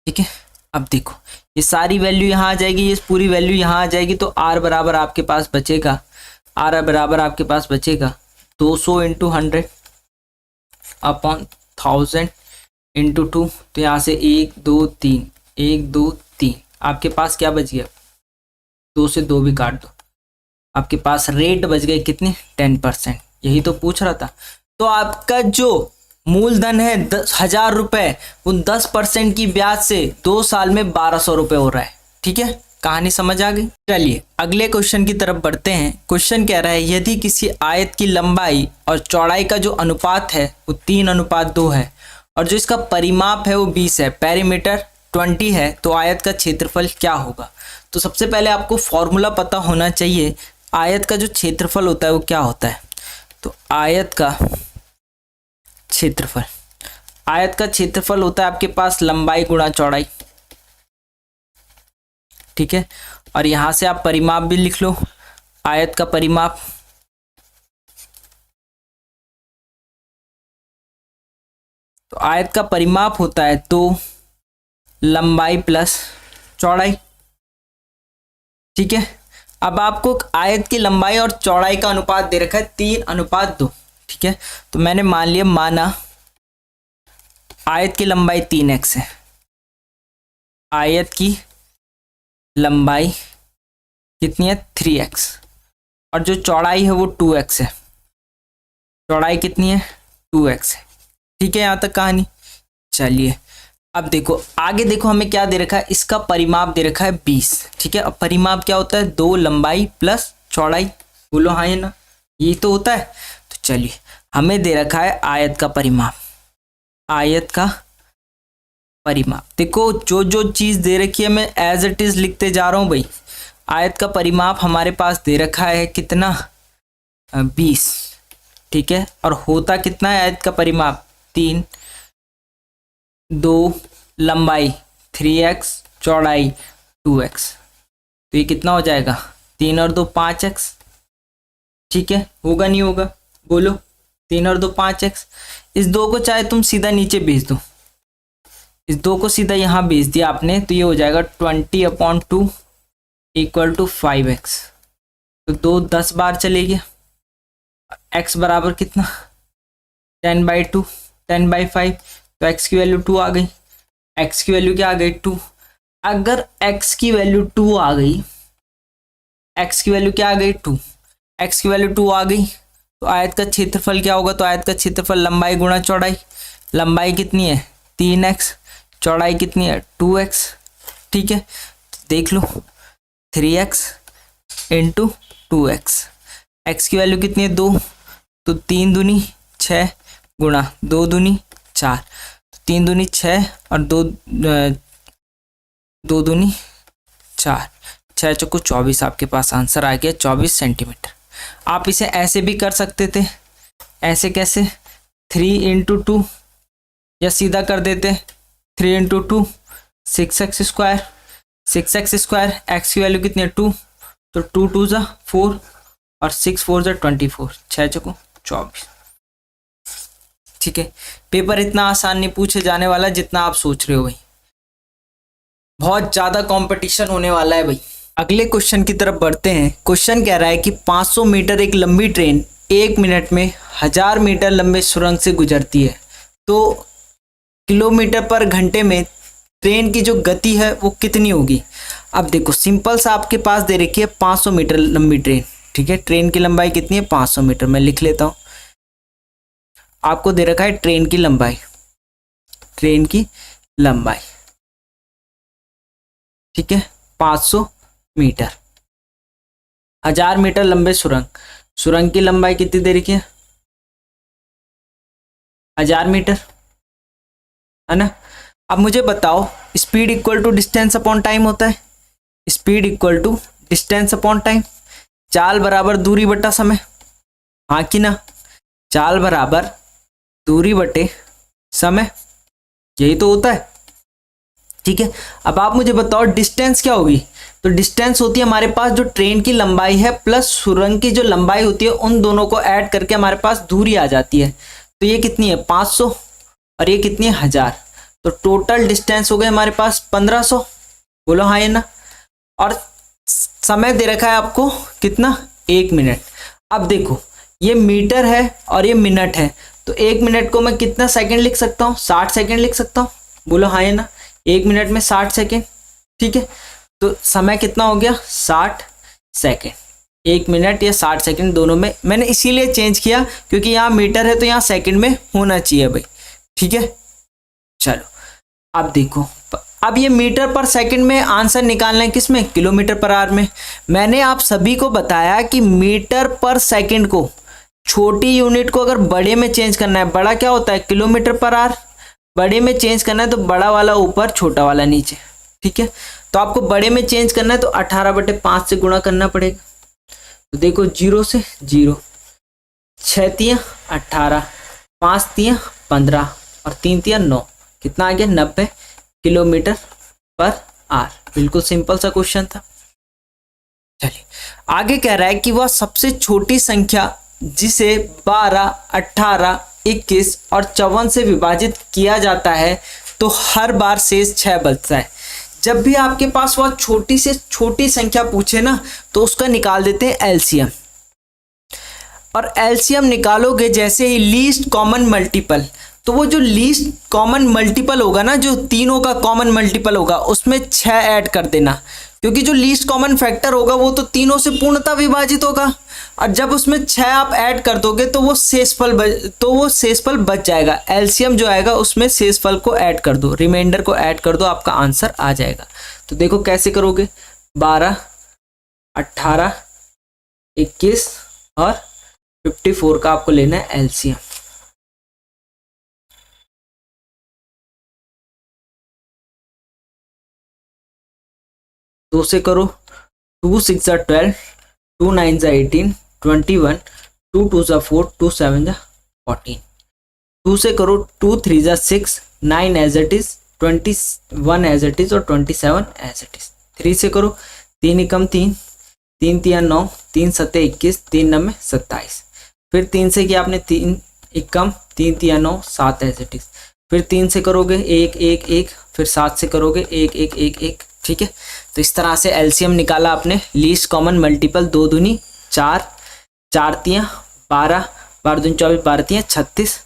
ठीक है, अब देखो ये सारी वैल्यू यहाँ आ जाएगी, ये पूरी वैल्यू यहाँ आ जाएगी, तो आर बराबर आपके पास बचेगा, आर बराबर आपके पास बचेगा 200 इंटू 100 अपॉन 1000 इंटू 2। तो यहाँ से 1 2 3 1 2 3 आपके पास क्या बच गया, 2 से 2 भी काट दो, आपके पास रेट बच गए कितने, 10%। यही तो पूछ रहा था। तो आपका जो मूलधन है 1000 रुपये, वो 10% की ब्याज से 2 साल में 1200 रुपये हो रहा है। ठीक है, कहानी समझ आ गई। चलिए अगले क्वेश्चन की तरफ बढ़ते हैं। क्वेश्चन कह रहा है, यदि किसी आयत की लंबाई और चौड़ाई का जो अनुपात है वो 3:2 है, और जो इसका परिमाप है वो 20 है, पेरीमीटर 20 है, तो आयत का क्षेत्रफल क्या होगा। तो सबसे पहले आपको फॉर्मूला पता होना चाहिए, आयत का जो क्षेत्रफल होता है वो क्या होता है। तो आयत का क्षेत्रफल, आयत का क्षेत्रफल होता है आपके पास लंबाई गुणा चौड़ाई। ठीक है, और यहां से आप परिमाप भी लिख लो, आयत का परिमाप। तो आयत का परिमाप होता है तो लंबाई प्लस चौड़ाई। ठीक है, अब आपको आयत की लंबाई और चौड़ाई का अनुपात दे रखा है 3:2। ठीक है, तो मैंने मान लिया, माना आयत की लंबाई 3x है, आयत की लंबाई कितनी है, 3x, और जो चौड़ाई है वो 2x है, चौड़ाई कितनी है, 2x है। ठीक है, यहाँ तक कहानी। चलिए अब देखो आगे, देखो हमें क्या दे रखा है, इसका परिमाप दे रखा है 20। ठीक है, अब परिमाप क्या होता है, 2 लंबाई प्लस चौड़ाई। बोलो हाँ या ना, यही तो होता है। तो चलिए हमें दे रखा है आयत का परिमाप, आयत का परिमाप। देखो जो जो चीज़ दे रखी है मैं एज इट इज़ लिखते जा रहा हूँ भाई। आयत का परिमाप हमारे पास दे रखा है कितना, 20। ठीक है, और होता कितना है आयत का परिमाप, 3, 2 लंबाई 3x, चौड़ाई 2x। तो ये कितना हो जाएगा, 3 और 2 5x। ठीक है, होगा नहीं होगा, बोलो, 3 और 2 5x। इस 2 को चाहे तुम सीधा नीचे भेज दो, इस 2 को सीधा यहाँ भेज दिया आपने, तो ये हो जाएगा 20/2 इक्वल टू 5x। तो 2 10 बार चले गया, x बराबर कितना, 10/2, 10/5, तो x की वैल्यू 2 आ गई। x की वैल्यू क्या आ गई 2। अगर x की वैल्यू 2 आ गई, x की वैल्यू क्या आ गई 2, x की वैल्यू 2 आ गई, तो आयत का क्षेत्रफल क्या होगा, तो आयत का क्षेत्रफल लंबाई गुणा चौड़ाई। लंबाई कितनी है 3x, चौड़ाई कितनी है 2x। ठीक है, तो देख लो 3x इंटू 2x। x की वैल्यू कितनी है 2, तो 3 दूनी 6 गुणा 2 दूनी 4, 3 दूनी 6 और 2 दूनी 4, 6 चौको 24। आपके पास आंसर आ गया 24 सेंटीमीटर। आप इसे ऐसे भी कर सकते थे, ऐसे कैसे 3 इंटू 2, या सीधा कर देते 3 into 2 6x square, 6x square. x की वैल्यू कितनी है 2, तो 2 2 जा 4 और 6 4 जा 24, 6 चौको 24। ठीक है, पेपर इतना आसान नहीं पूछे जाने वाला जितना आप सोच रहे हो भाई, बहुत ज्यादा कंपटीशन होने वाला है भाई। अगले क्वेश्चन की तरफ बढ़ते हैं। क्वेश्चन कह रहा है कि 500 मीटर एक लंबी ट्रेन 1 मिनट में 1000 मीटर लंबे सुरंग से गुजरती है, तो किलोमीटर पर घंटे में ट्रेन की जो गति है वो कितनी होगी। अब देखो सिंपल सा आपके पास दे रखी है 500 मीटर लंबी ट्रेन। ठीक है, ट्रेन की लंबाई कितनी है 500 मीटर, मैं लिख लेता हूँ। आपको दे रखा है ट्रेन की लंबाई, ट्रेन की लंबाई ठीक है 500 मीटर, 1000 मीटर लंबे सुरंग, सुरंग की लंबाई कितनी दे रखी है 1000 मीटर, है ना। अब मुझे बताओ speed equal to distance upon time होता है, speed equal to distance upon time, चाल बराबर दूरी बटा समय, हाँ कि ना, चाल बराबर दूरी बटे समय, यही तो होता है। ठीक है, अब आप मुझे बताओ डिस्टेंस क्या होगी, तो डिस्टेंस होती है हमारे पास जो ट्रेन की लंबाई है प्लस सुरंग की जो लंबाई होती है, उन दोनों को ऐड करके हमारे पास दूरी आ जाती है। तो ये कितनी है 500 और ये कितनी है 1000, तो टोटल डिस्टेंस हो गए हमारे पास 1500। बोलो हाँ या ना। और समय दे रखा है आपको कितना 1 मिनट। अब देखो ये मीटर है और ये मिनट है, तो 1 मिनट को मैं कितना सेकंड लिख सकता हूँ 60 सेकंड लिख सकता हूँ। बोलो हाँ या ना, 1 मिनट में 60 सेकंड। ठीक है, तो समय कितना हो गया 60 सेकंड, 1 मिनट या 60 सेकंड दोनों में। मैंने इसीलिए चेंज किया क्योंकि यहाँ मीटर है तो यहाँ सेकंड में होना चाहिए भाई। ठीक है, चलो अब देखो, अब ये मीटर पर सेकंड में आंसर निकालना है किसमें, किलोमीटर पर आवर में। मैंने आप सभी को बताया कि मीटर पर सेकंड को, छोटी यूनिट को अगर बड़े में चेंज करना है, बड़ा क्या होता है किलोमीटर पर आवर, बड़े में चेंज करना है तो बड़ा वाला ऊपर छोटा वाला नीचे। ठीक है, तो आपको बड़े में चेंज करना है तो 18/5 से गुणा करना पड़ेगा। तो देखो 0 से 0, 6 तियां 18, 5 तियां 15 और 3 तियां 9, कितना आ गया 90 किलोमीटर पर आवर। बिल्कुल सिंपल सा क्वेश्चन था। चलिए आगे कह रहा है कि वह सबसे छोटी संख्या जिसे 12, 18, 21 और 54 से विभाजित किया जाता है तो हर बार शेष 6 बचता है। जब भी आपके पास वह छोटी से छोटी संख्या पूछे ना तो उसका निकाल देते हैं एलसीएम, और एलसीएम निकालोगे जैसे ही लीस्ट कॉमन मल्टीपल, तो वो जो लीस्ट कॉमन मल्टीपल होगा ना, जो तीनों का कॉमन मल्टीपल होगा उसमें 6 ऐड कर देना, क्योंकि जो लीस्ट कॉमन फैक्टर होगा वो तो तीनों से पूर्णतः विभाजित होगा, और जब उसमें 6 आप ऐड कर दोगे तो वो शेषफल बच जाएगा। एलसीएम जो आएगा उसमें शेषफल को ऐड कर दो, रिमाइंडर को ऐड कर दो, आपका आंसर आ जाएगा। तो देखो कैसे करोगे, 12, 18, 21 और 54 का आपको लेना है एलसीएम। दो से करो, 2 6 12, 2 9 18, 21, 2 2 4, 2 7 14। 2 से करो, 2 3 6, 9 as it is, 21 as it is और 27 एज इट इज। 3 से करो, 3 एकम 3, 3 तिया 9, 3 सत्ते 21, 3 9 27। फिर 3 से किया आपने 3 एकम, 3 तिया 9, 7 एज इट इज। फिर 3 से करोगे 1 1 1, फिर 7 से करोगे 1 1 1 1। ठीक है, तो इस तरह से एलसीएम निकाला आपने। लीस्ट कॉमन मल्टीपल 2 दूनी 4, 4 तियां 12, 12 दूनी 24, 12 तियां 36,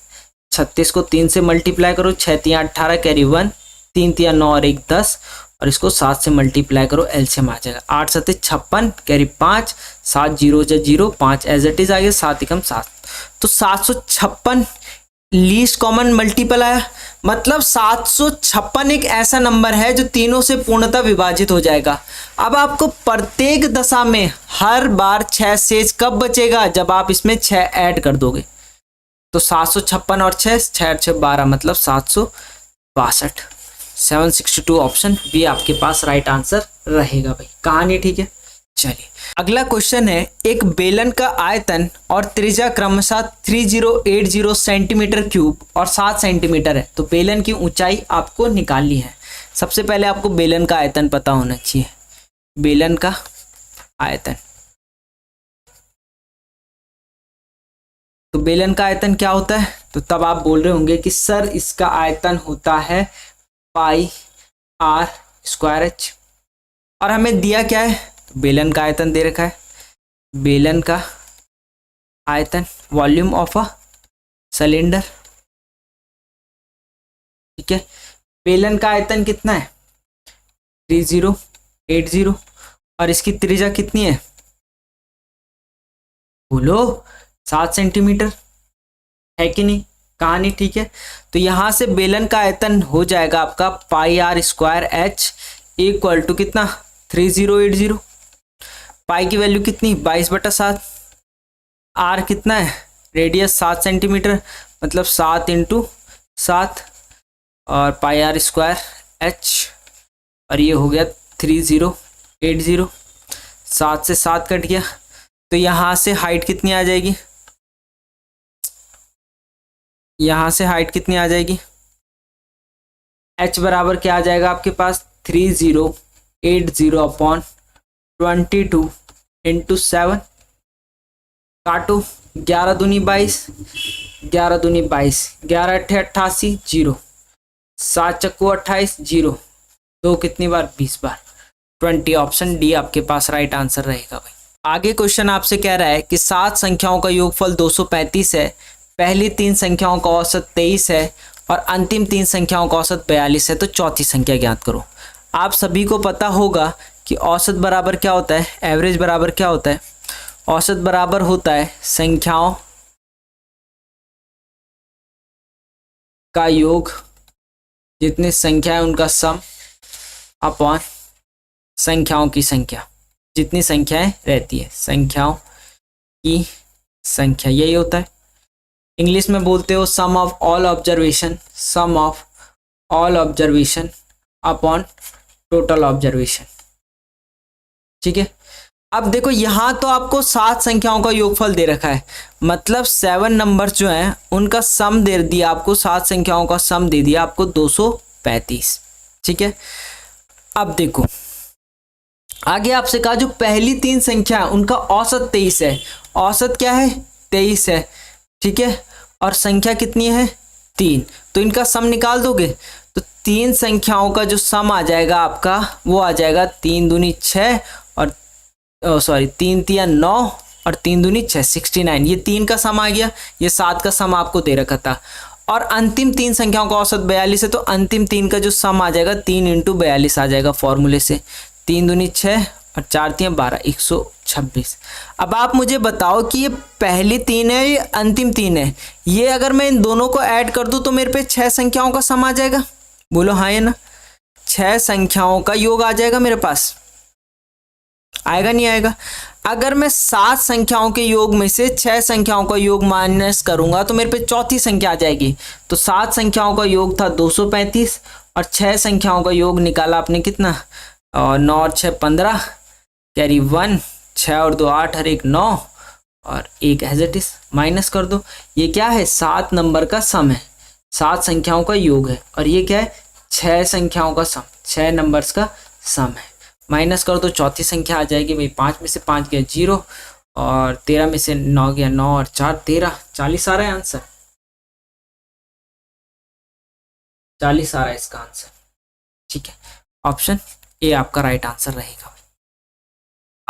36 को 3 से मल्टीप्लाई करो, 6 तिया 18 कैरी 1, 3 तिया 9 और 1 10, और इसको 7 से मल्टीप्लाई करो, एलसीएम आ जाएगा 8 7 56 कैरी 5, 7 0 0, 5 एज इट इज आ गया, 7 एकम 7, तो 756 लीस्ट कॉमन मल्टीपल आया। मतलब 756 एक ऐसा नंबर है जो तीनों से पूर्णतः विभाजित हो जाएगा। अब आपको प्रत्येक दशा में हर बार 6 शेष कब बचेगा, जब आप इसमें 6 ऐड कर दोगे। तो 756 और 6, 6 6 12 मतलब 762। 762 ऑप्शन बी आपके पास राइट आंसर रहेगा भाई। कहानी ठीक है। चलिए अगला क्वेश्चन है, एक बेलन का आयतन और त्रिज्या क्रमशः 3080 सेंटीमीटर क्यूब और 7 सेंटीमीटर है, तो बेलन की ऊंचाई आपको निकालनी है। सबसे पहले आपको बेलन का आयतन पता होना चाहिए। बेलन का आयतन, तो बेलन का आयतन क्या होता है, तो तब आप बोल रहे होंगे कि सर इसका आयतन होता है पाई आर स्क्वायर एच, और हमें दिया क्या है, तो बेलन का आयतन दे रखा है। बेलन का आयतन वॉल्यूम ऑफ अ सिलेंडर, ठीक है। बेलन का आयतन कितना है 3080, और इसकी त्रिज्या कितनी है, बोलो 7 सेंटीमीटर है कि नहीं। कहानी ठीक है। तो यहां से बेलन का आयतन हो जाएगा आपका pi R square H equal to कितना 3080। पाई की वैल्यू कितनी 22/7, आर कितना है रेडियस 7 सेंटीमीटर मतलब 7 × 7, और पाई आर स्क्वायर एच, और ये हो गया 3080। 7 से 7 कट गया, तो यहाँ से हाइट कितनी आ जाएगी, यहाँ से हाइट कितनी आ जाएगी, h बराबर क्या आ जाएगा आपके पास 3080/22 × 7, काटो 11 दूनी 22, 11 दूनी 22, 11 अट्ठे 88 0, 7 चक्कू 28 0, 2 कितनी बार 20 बार, 20। ऑप्शन डी आपके पास राइट आंसर रहेगा भाई। आगे क्वेश्चन आपसे कह रहा है कि 7 संख्याओं का योगफल 235 है, पहली 3 संख्याओं का औसत 23 है और अंतिम 3 संख्याओं का औसत 42 है, तो चौथी संख्या ज्ञात करो। आप सभी को पता होगा कि औसत बराबर क्या होता है, एवरेज बराबर क्या होता है, औसत बराबर होता है संख्याओं का योग, जितनी संख्या है उनका सम अपॉन संख्याओं की संख्या, जितनी संख्याएं रहती है संख्याओं की संख्या, यही होता है। इंग्लिश में बोलते हो sum of all observation, sum of all observation upon total observation, ठीक है। अब देखो यहाँ तो आपको 7 संख्याओं का योगफल दे रखा है, मतलब 7 नंबर्स जो हैं उनका सम दे दिया आपको, 7 संख्याओं का सम दे दिया आपको 235, ठीक है। अब देखो आगे आपसे कहा जो पहली 3 संख्या है उनका औसत 23 है, औसत क्या है 23 है, ठीक है, और संख्या कितनी है 3, तो इनका सम निकाल दोगे तो 3 संख्याओं का जो सम आ जाएगा आपका वो आ जाएगा 3 दूनी 6 और 3 तिया 9 और 3 दूनी 6 69, ये 3 का सम आ गया, ये 7 का सम आपको दे रखा था, और अंतिम 3 संख्याओं का औसत 42 है, तो अंतिम 3 का जो सम आ जाएगा 3 × 42 आ जाएगा फॉर्मूले से, 3 दूनी 6 और 4 तिया 12 126। अब आप मुझे बताओ कि ये पहली 3 है ये अंतिम 3 है, ये अगर मैं इन दोनों को ऐड कर दूं तो मेरे पे 6 संख्याओं का सम आ जाएगा, बोलो हाँ या ना, 6 संख्याओं का योग आ जाएगा मेरे पास, आएगा नहीं आएगा। अगर मैं 7 संख्याओं के योग में से 6 संख्याओं का योग माइनस करूंगा तो मेरे पे चौथी संख्या आ जाएगी, तो 7 संख्याओं का योग था 235 और 6 संख्याओं का योग निकाला आपने कितना, और 9 और 6 15 कैरी 1, 6 और 2 8 और 1 9 और 1 एज इट इज, माइनस कर दो, ये क्या है 7 नंबर का सम है, 7 संख्याओं का योग है, और ये क्या है 6 संख्याओं का सम, 6 नंबर्स का सम है, माइनस कर दो चौथी संख्या आ जाएगी भाई, 5 में से 5 गया 0 और 13 में से 9 गया 9 और 4 13, 40 आ रहा है आंसर, 40 आ रहा है इसका आंसर, ठीक है। ऑप्शन ए आपका राइट आंसर रहेगा।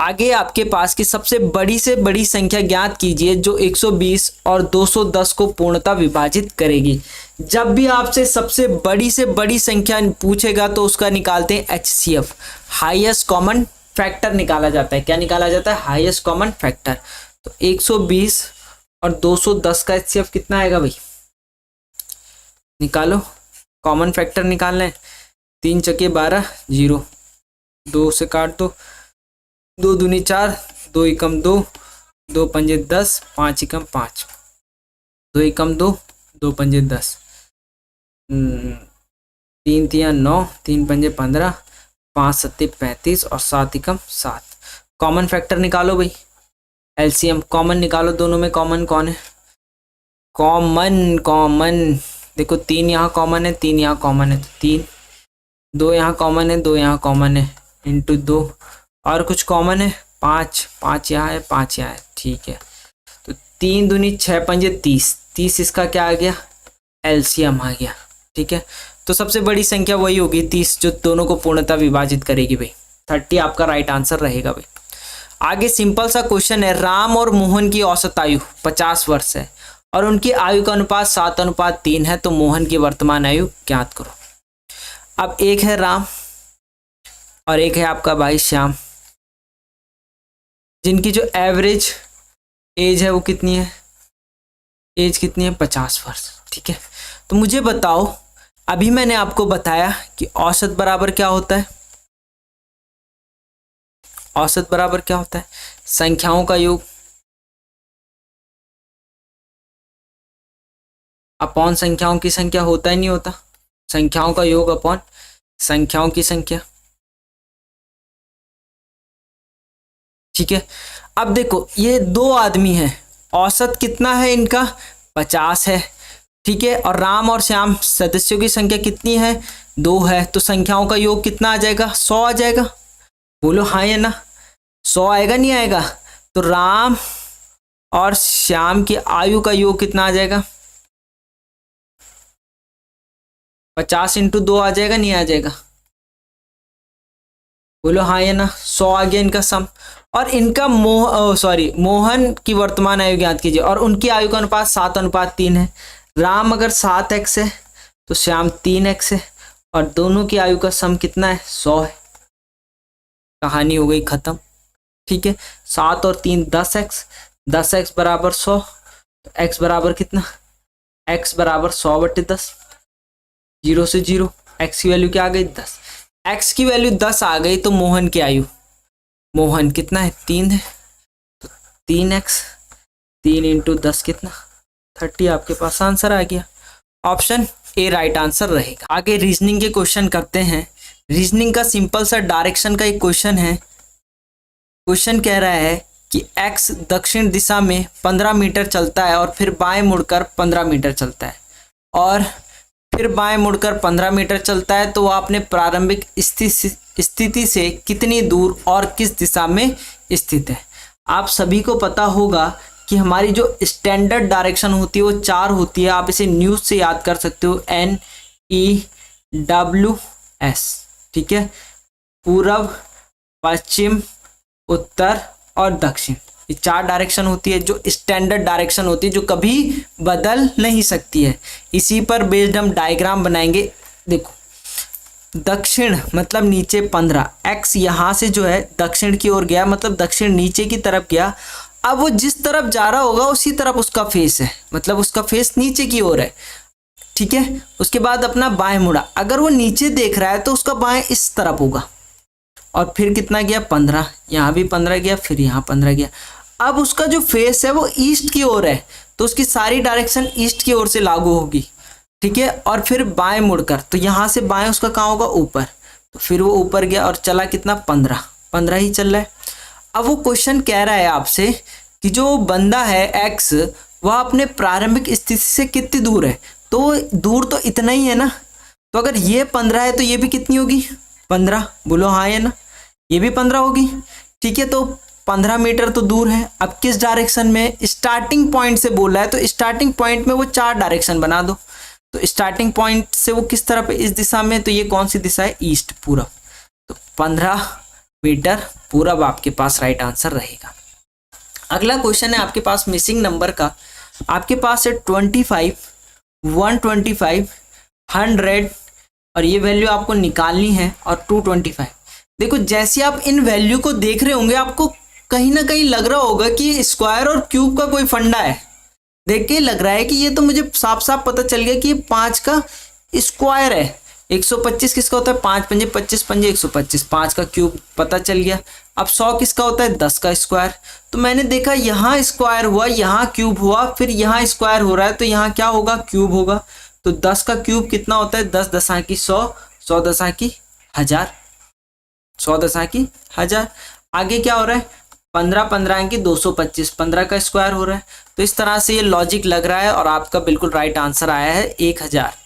आगे आपके पास की सबसे बड़ी से बड़ी संख्या ज्ञात कीजिए जो 120 और 210 को पूर्णतः विभाजित करेगी। जब भी आपसे सबसे बड़ी से बड़ी संख्या पूछेगा तो उसका निकालते हैं HCF, हाईएस्ट कॉमन फैक्टर निकाला जाता है। क्या निकाला जाता है? Highest common factor. तो 120 और 210 का HCF कितना आएगा भाई? निकालो, कॉमन फैक्टर निकालना है। 3 चके 12, 0, 2 से काट दो, 2 दूनी 4, 2 एकम 2, 2 पंजे 10, 5 एकम 5, 2 एकम 2, 2 पंजे 10, 3 तिया 9, 3 पंजे 15, 5 सत्ते 35 और 7 एकम 7। कॉमन फैक्टर निकालो भाई, LCM कॉमन निकालो। दोनों में कॉमन कौन है? कॉमन देखो 3 यहाँ कॉमन है, 3 यहाँ कॉमन है, तो 3, 2 यहाँ कॉमन है, 2 यहाँ कॉमन है, इंटू 2 और कुछ कॉमन है 5, 5 यहाँ है, 5 यहाँ है, ठीक है। तो 3 दूनी 6 पंजे 30, 30 इसका क्या आ गया? LCM आ गया, ठीक है। तो सबसे बड़ी संख्या वही होगी 30 जो दोनों को पूर्णतः विभाजित करेगी भाई। 30 आपका राइट आंसर रहेगा भाई। आगे सिंपल सा क्वेश्चन है, राम और मोहन की औसत आयु 50 वर्ष है और उनकी आयु का अनुपात 7:3 है, तो मोहन की वर्तमान आयु ज्ञात करो। अब एक है राम और एक है आपका भाई श्याम, जिनकी जो एवरेज एज है वो कितनी है? एज कितनी है? 50 वर्ष, ठीक है। तो मुझे बताओ, अभी मैंने आपको बताया कि औसत बराबर क्या होता है? औसत बराबर क्या होता है? संख्याओं का योग अपॉन संख्याओं की संख्या। होता ही नहीं होता? संख्याओं का योग अपॉन संख्याओं की संख्या, ठीक है। अब देखो ये 2 आदमी हैं, औसत कितना है इनका? 50 है, ठीक है। और राम और श्याम सदस्यों की संख्या कितनी है? 2 है, तो संख्याओं का योग कितना आ जाएगा? 100 आ जाएगा। बोलो हाँ या ना? 100 आएगा नहीं आएगा? तो राम और श्याम की आयु का योग कितना आ जाएगा? 50 × 2 आ जाएगा नहीं आ जाएगा? बोलो हाँ या ना? 100 आ गया इनका सम। और इनका मोहन की वर्तमान आयु ज्ञात कीजिए और उनकी आयु का अनुपात 7:3 है। राम अगर 7x है तो श्याम 3x है और दोनों की आयु का सम कितना है? 100 है। कहानी हो गई खत्म, ठीक है। 7 और 3 10x, 10x बराबर 100, तो x बराबर कितना? x बराबर 100/10, 0 से 0, x की वैल्यू क्या आ गई? 10। x की वैल्यू 10 आ गई तो मोहन की आयु, मोहन कितना है? 3 है, तो 3x, 3 × 10 कितना? 30 आपके पास आंसर आ गया। ऑप्शन ए राइट आंसर रहेगा। आगे रीजनिंग के क्वेश्चन करते हैं। रीजनिंग का सिंपल सा डायरेक्शन का एक क्वेश्चन है। क्वेश्चन कह रहा है कि x दक्षिण दिशा में 15 मीटर चलता है और फिर बाएं मुड़कर 15 मीटर चलता है और फिर बाएं मुड़कर 15 मीटर चलता है, तो वह अपने प्रारंभिक स्थिति से कितनी दूर और किस दिशा में स्थित है? आप सभी को पता होगा कि हमारी जो स्टैंडर्ड डायरेक्शन होती है वो 4 होती है। आप इसे न्यूज़ से याद कर सकते हो, NEWS, ठीक है। पूर्व, पश्चिम, उत्तर और दक्षिण, ये 4 डायरेक्शन होती है जो स्टैंडर्ड डायरेक्शन होती है, जो कभी बदल नहीं सकती है। इसी पर बेस्ड हम डायग्राम बनाएंगे। देखो दक्षिण मतलब नीचे 15, x यहाँ से जो है दक्षिण की ओर गया, मतलब दक्षिण नीचे की तरफ गया। अब वो जिस तरफ जा रहा होगा उसी तरफ उसका फेस है, मतलब उसका फेस नीचे की ओर है, ठीक है। उसके बाद अपना बाएं मुड़ा, अगर वो नीचे देख रहा है तो उसका बाएं इस तरफ होगा। और फिर कितना गया? 15, यहाँ भी 15 गया, फिर यहाँ 15 गया। अब उसका जो फेस है वो ईस्ट की ओर है, तो उसकी सारी डायरेक्शन ईस्ट की ओर से लागू होगी, ठीक है। और फिर बाएं मुड़कर, तो यहाँ से बाएं उसका कहाँ होगा? ऊपर, तो फिर वो ऊपर गया और चला कितना? 15 ही चल रहा है। अब वो क्वेश्चन कह रहा है आपसे कि जो बंदा है x, वह अपने प्रारंभिक स्थिति से कितनी दूर है? तो दूर तो इतना ही है ना, तो अगर ये 15 है तो ये भी कितनी होगी? 15। बोलो हाँ या ना? ये भी 15 होगी, ठीक है। तो 15 मीटर तो दूर है। अब किस डायरेक्शन में? स्टार्टिंग पॉइंट से बोल रहा है, तो स्टार्टिंग पॉइंट में वो 4 डायरेक्शन बना दो। तो स्टार्टिंग पॉइंट से वो किस तरफ है? इस दिशा में, तो ये कौन सी दिशा है? ईस्ट, पूरब। तो 15 मीटर पूरब आपके पास राइट आंसर रहेगा। अगला क्वेश्चन है आपके पास मिसिंग नंबर का। आपके पास है 25, 125, 100 और ये वैल्यू आपको निकालनी है और 225। देखो जैसे आप इन वैल्यू को देख रहे होंगे आपको कहीं ना कहीं लग रहा होगा कि स्क्वायर और क्यूब का कोई फंडा है। देख के लग रहा है कि ये तो मुझे साफ साफ पता चल गया कि ये 5 का स्क्वायर है। 125 किसका होता है? 5 पंजे 25 पंजे 125। 5 का क्यूब पता चल गया। अब 100 किसका होता है? 10 का स्क्वायर। तो मैंने देखा यहाँ स्क्वायर हुआ, यहाँ क्यूब हुआ, फिर यहाँ स्क्वायर हो रहा है, तो यहाँ क्या होगा? क्यूब होगा। तो 10 का क्यूब कितना होता है? 10 दशा की 100, 100 दशा की 1000, 100 दशा की 1000। आगे क्या हो रहा है? 15 15 की 225, 15 का स्क्वायर हो रहा है। तो इस तरह से ये लॉजिक लग रहा है और आपका बिल्कुल राइट आंसर आया है 1000।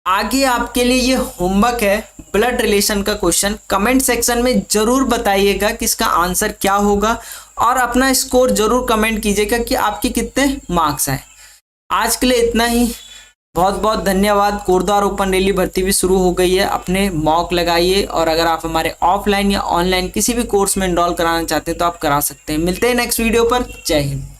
आगे आपके लिए ये होमवर्क है ब्लड रिलेशन का क्वेश्चन। कमेंट सेक्शन में जरूर बताइएगा कि इसका आंसर क्या होगा और अपना स्कोर जरूर कमेंट कीजिएगा कि आपके कितने मार्क्स आए। आज के लिए इतना ही। बहुत बहुत धन्यवाद। कोटद्वार ओपन रेलवे भर्ती भी शुरू हो गई है। अपने मॉक लगाइए और अगर आप हमारे ऑफलाइन या ऑनलाइन किसी भी कोर्स में एनरोल कराना चाहते हैं तो आप करा सकते हैं। मिलते हैं नेक्स्ट वीडियो पर। जय हिंद।